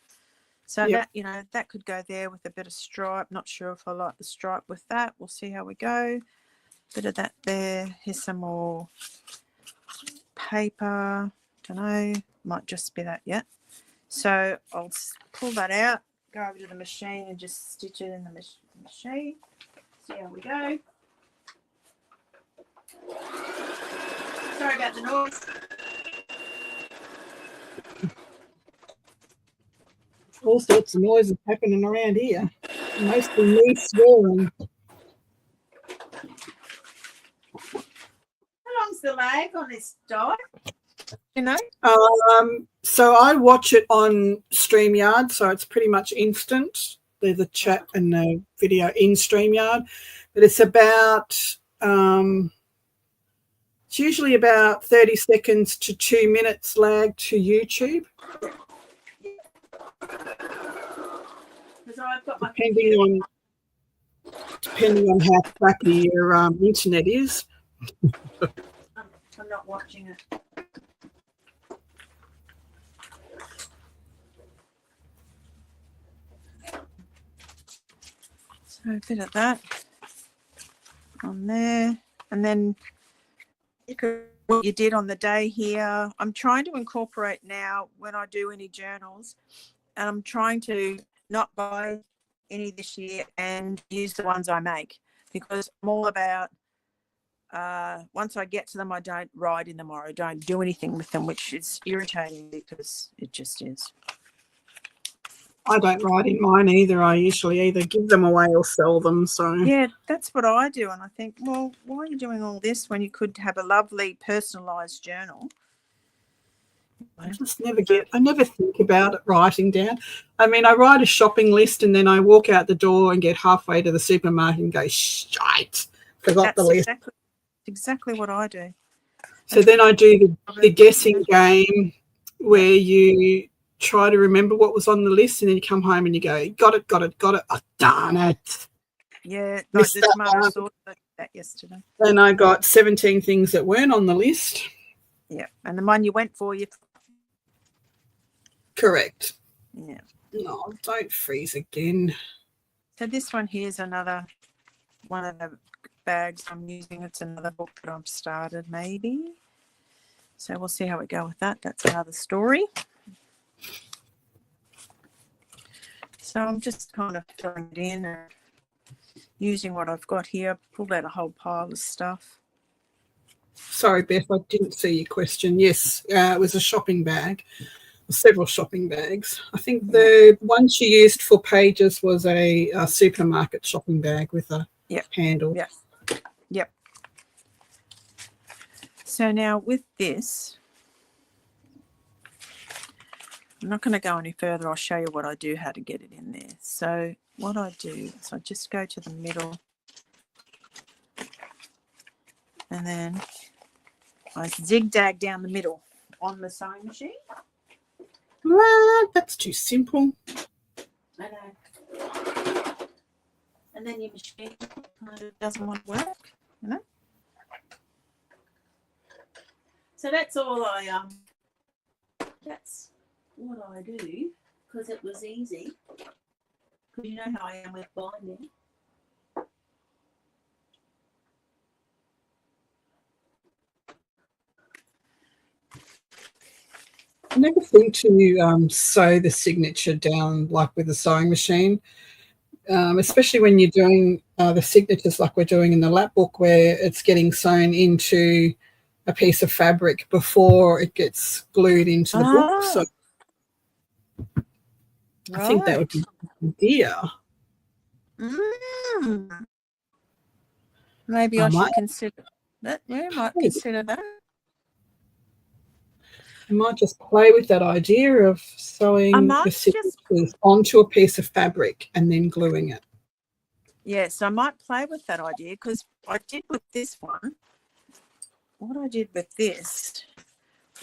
So that, you know, that could go there with a bit of stripe. Not sure if I like the stripe with that. We'll see how we go. Bit of that there. Here's some more paper. Don't know. Might just be that yet. So I'll pull that out, go over to the machine and just stitch it in the machine. See how we go. Sorry about the noise. All sorts of noises happening around here. Mostly me swearing. How long's the lag on this dye? You know? So I watch it on StreamYard, so it's pretty much instant. There's a chat and a video in StreamYard, but it's about it's usually about 30 seconds to 2 minutes lag to YouTube. I've got my Depending on how crappy your internet is. I'm not watching it. So a bit of that on there, and then what you did on the day here. I'm trying to incorporate now when I do any journals, and I'm trying to not buy any this year and use the ones I make, because I'm all about once I get to them, I don't write in them or I don't do anything with them, which is irritating because it just is. I don't write in mine either. I usually either give them away or sell them. So yeah, that's what I do. And I think, well, why are you doing all this when you could have a lovely personalised journal? I never think about it writing down. I mean, I write a shopping list and then I walk out the door and get halfway to the supermarket and go, shite, forgot the list. Exactly what I do. So then I do the guessing game where you try to remember what was on the list, and then you come home and you go, got it. Oh, darn it. Yeah, like Missed the that tomato one. sauce, I did that yesterday. And I got 17 things that weren't on the list. Yeah, and the one you went for, you. Correct. Yeah. No, don't freeze again. So this one here is another one of the bags I'm using. It's another book that I've started, maybe. So we'll see how we go with that. That's another story. So I'm just kind of filling it in and using what I've got here. Pulled out a whole pile of stuff. Sorry, Beth, I didn't see your question. Yes, it was a shopping bag, several shopping bags. I think the one she used for pages was a supermarket shopping bag with a handle. Yeah. Yep. So now with this, I'm not going to go any further. I'll show you what I do, how to get it in there. So what I do is I just go to the middle and then I zigzag down the middle on the sewing machine. What? That's too simple. I know. And then your machine kind of doesn't want to work, you know. So that's all that's what I do because it was easy. Because you know how I am with binding. I never think to sew the signature down like with the sewing machine, especially when you're doing the signatures like we're doing in the lap book where it's getting sewn into a piece of fabric before it gets glued into the book. So I think that would be a good idea. Maybe I should consider that. Yeah, I might consider that. I might just play with that idea of sewing the signatures onto a piece of fabric and then gluing it. Yes, I might play with that idea because I did with this one. What I did with this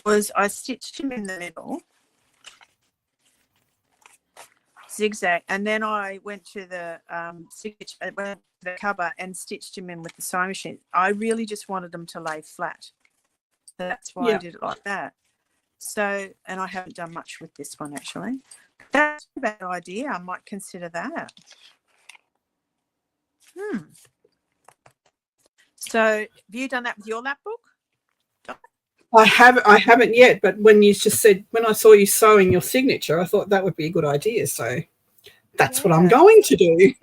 was I stitched him in the middle, zigzag, and then I went to the the cover and stitched him in with the sewing machine. I really just wanted them to lay flat. So that's why I did it like that. So, and I haven't done much with this one actually. That's a bad idea. I might consider that. So, have you done that with your lap book? I haven't yet, but when you just said, when I saw you sewing your signature, I thought that would be a good idea. So that's what I'm going to do.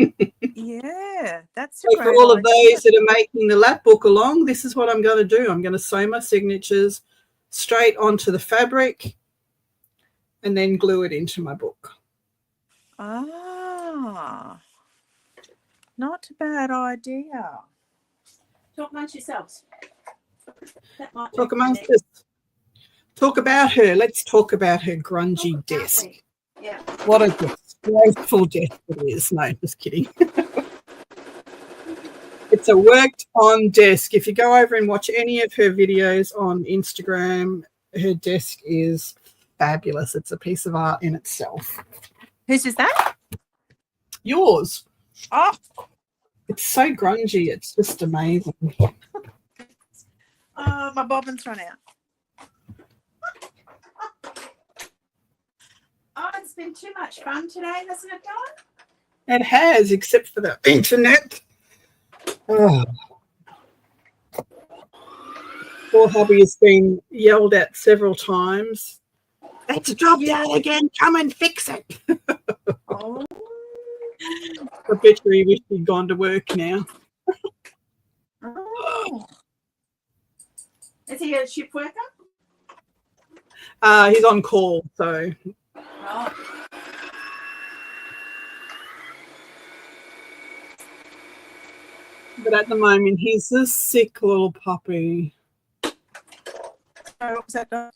Yeah, that's so for all of those that are making the lap book along, this is what I'm going to do. I'm going to sew my signatures straight onto the fabric and then glue it into my book. Ah, not a bad idea. Talk amongst yourselves. Talk amongst us. Talk about her. Let's talk about her grungy desk. Yeah. What a disgraceful desk it is. No, just kidding. It's a worked-on desk. If you go over and watch any of her videos on Instagram, her desk is fabulous. It's a piece of art in itself. Whose is that? Yours. Oh. It's so grungy. It's just amazing. Oh, my bobbin's run out. Oh, it's been too much fun today, hasn't it, Don? It has, except for the internet. Oh. Poor hubby has been yelled at several times. It's dropped out again. Come and fix it. Oh. I bet you he wished he'd gone to work now. Oh. Is he a shift worker? He's on call, so. Oh. But at the moment, he's a sick little puppy. What was that, Don?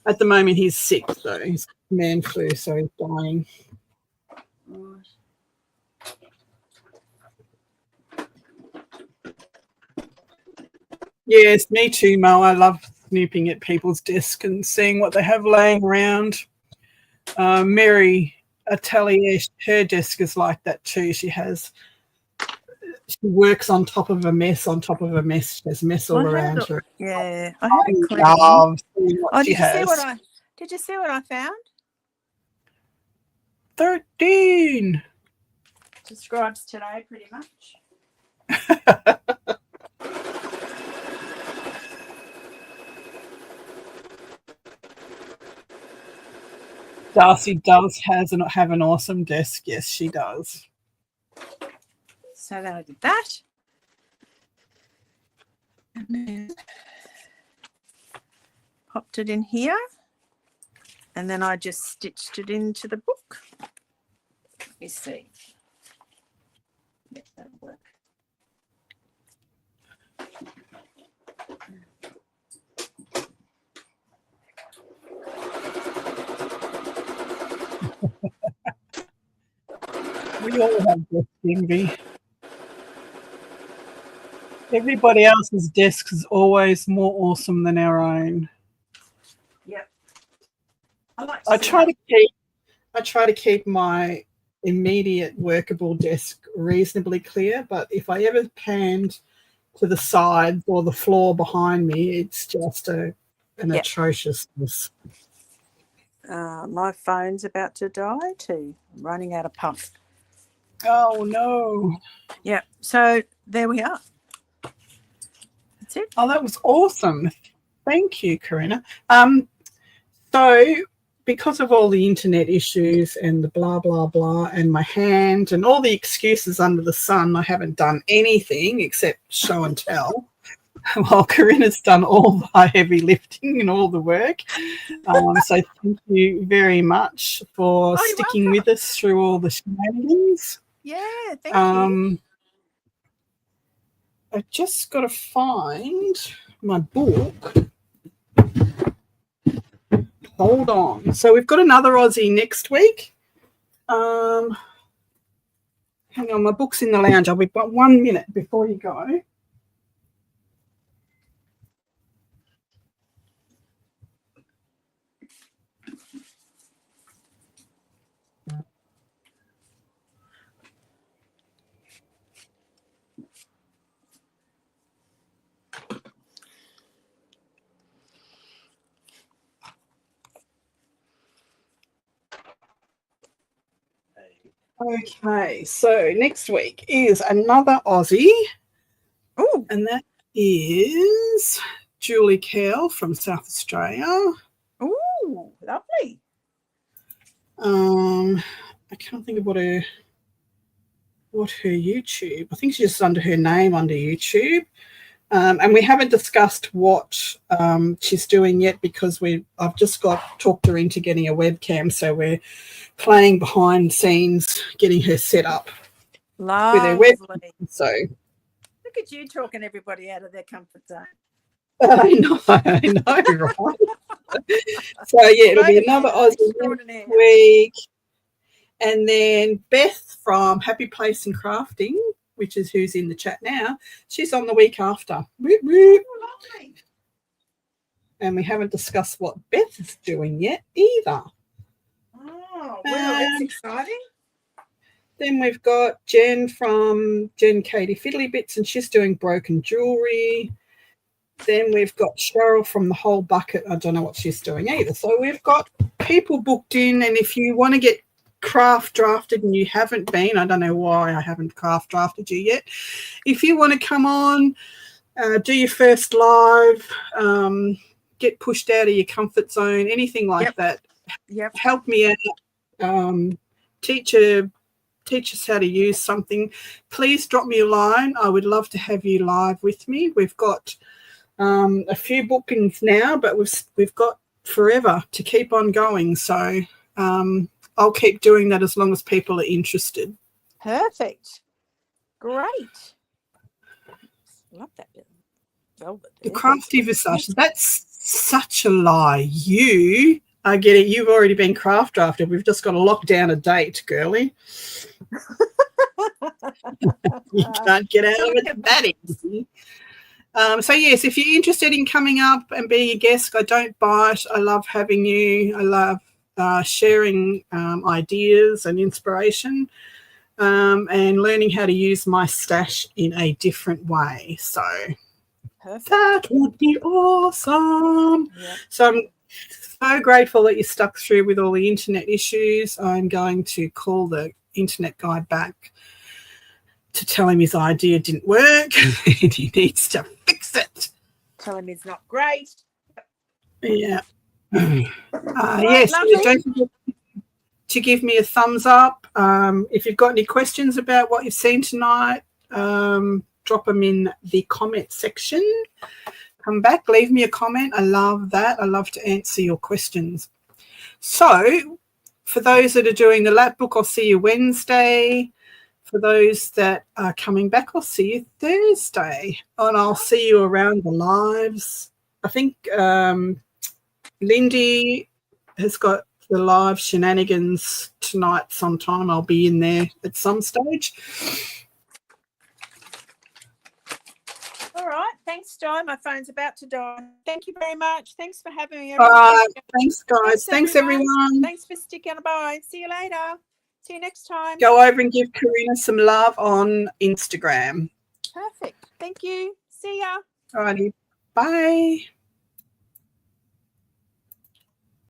At the moment, he's sick, so he's man flu, so he's dying. Right. Yes, me too, Mo. I love snooping at people's desks and seeing what they have laying around. Mary Atelier, her desk is like that too. She works on top of a mess, on top of a mess. There's mess all around her. Yeah, I had a clean. Love seeing what Oh, she has. Did you see what I found? 13. Describes today pretty much. Darcy does have an awesome desk. Yes, she does. So then I did that. And then popped it in here. And then I just stitched it into the book. Let me see. Yes, that'll work. We all have desk envy. Everybody else's desk is always more awesome than our own. Yep. I try to keep my immediate workable desk reasonably clear, but if I ever panned to the side or the floor behind me, it's just an atrociousness. My phone's about to die too. I'm running out of puff. Oh no. Yeah. So there we are. That's it. Oh, that was awesome. Thank you, Karina. So because of all the internet issues and the blah, blah, blah, and my hand and all the excuses under the sun, I haven't done anything except show and tell. While Karina's done all the heavy lifting and all the work. So thank you very much for sticking with us through all the shenanigans. Yeah, thank you. I just got to find my book. Hold on. So we've got another Aussie next week. Hang on, my book's in the lounge. I'll be about 1 minute before you go. Okay, so next week is another Aussie. Oh, and that is Julie Kell from South Australia. oh, lovely. I can't think of what her YouTube. I think she's just under her name under YouTube. And we haven't discussed what she's doing yet because I've just talked her into getting a webcam, so we're playing behind scenes, getting her set up with her webcam. So look at you talking everybody out of their comfort zone. I know, right? So yeah, it'll be another Aussie next week, and then Beth from Happy Place and Crafting, which is who's in the chat now, she's on the week after. Whoop, whoop. Oh, lovely. And we haven't discussed what Beth is doing yet either. Oh, well, that's exciting. Then we've got Jen from Jen Katie Fiddly Bits, and she's doing broken jewelry. Then we've got Cheryl from The Whole Bucket. I don't know what she's doing either. So we've got people booked in, and if you want to get craft drafted and you haven't been, I don't know why I haven't craft drafted you yet. If you want to come on, do your first live, get pushed out of your comfort zone, anything like that. Yep. Help me out. Teach us how to use something. Please drop me a line. I would love to have you live with me. We've got a few bookings now, but we've got forever to keep on going. So I'll keep doing that as long as people are interested. Perfect. Great. Love that bit. Velvet. The crafty visage, that's such a lie. I get it. You've already been craft drafted. We've just got to lock down a date, girlie. You can't get out of it that easy. So yes, if you're interested in coming up and being a guest, I don't bite. I love having you. I love sharing ideas and inspiration, and learning how to use my stash in a different way. So Perfect. that would be awesome. Yeah. So I'm so grateful that you stuck through with all the internet issues. I'm going to call the internet guy back to tell him his idea didn't work and he needs to fix it. Tell him it's not great. Yeah. Right, Yes, lovely. don't forget to give me a thumbs up. If you've got any questions about what you've seen tonight, drop them in the comment section. Come back, leave me a comment. I love that. I love to answer your questions. So for those that are doing the lap book, I'll see you Wednesday. For those that are coming back, I'll see you Thursday. And I'll see you around the lives. I think Lindy has got the live shenanigans tonight sometime. I'll be in there at some stage. All right. Thanks, Di. My phone's about to die. Thank you very much. Thanks for having me. All everyone. right. Thanks, guys. Thanks, everyone. Thanks for sticking by. See you later. See you next time. Go over and give Karina some love on Instagram. Perfect. Thank you. See ya. All righty. Bye.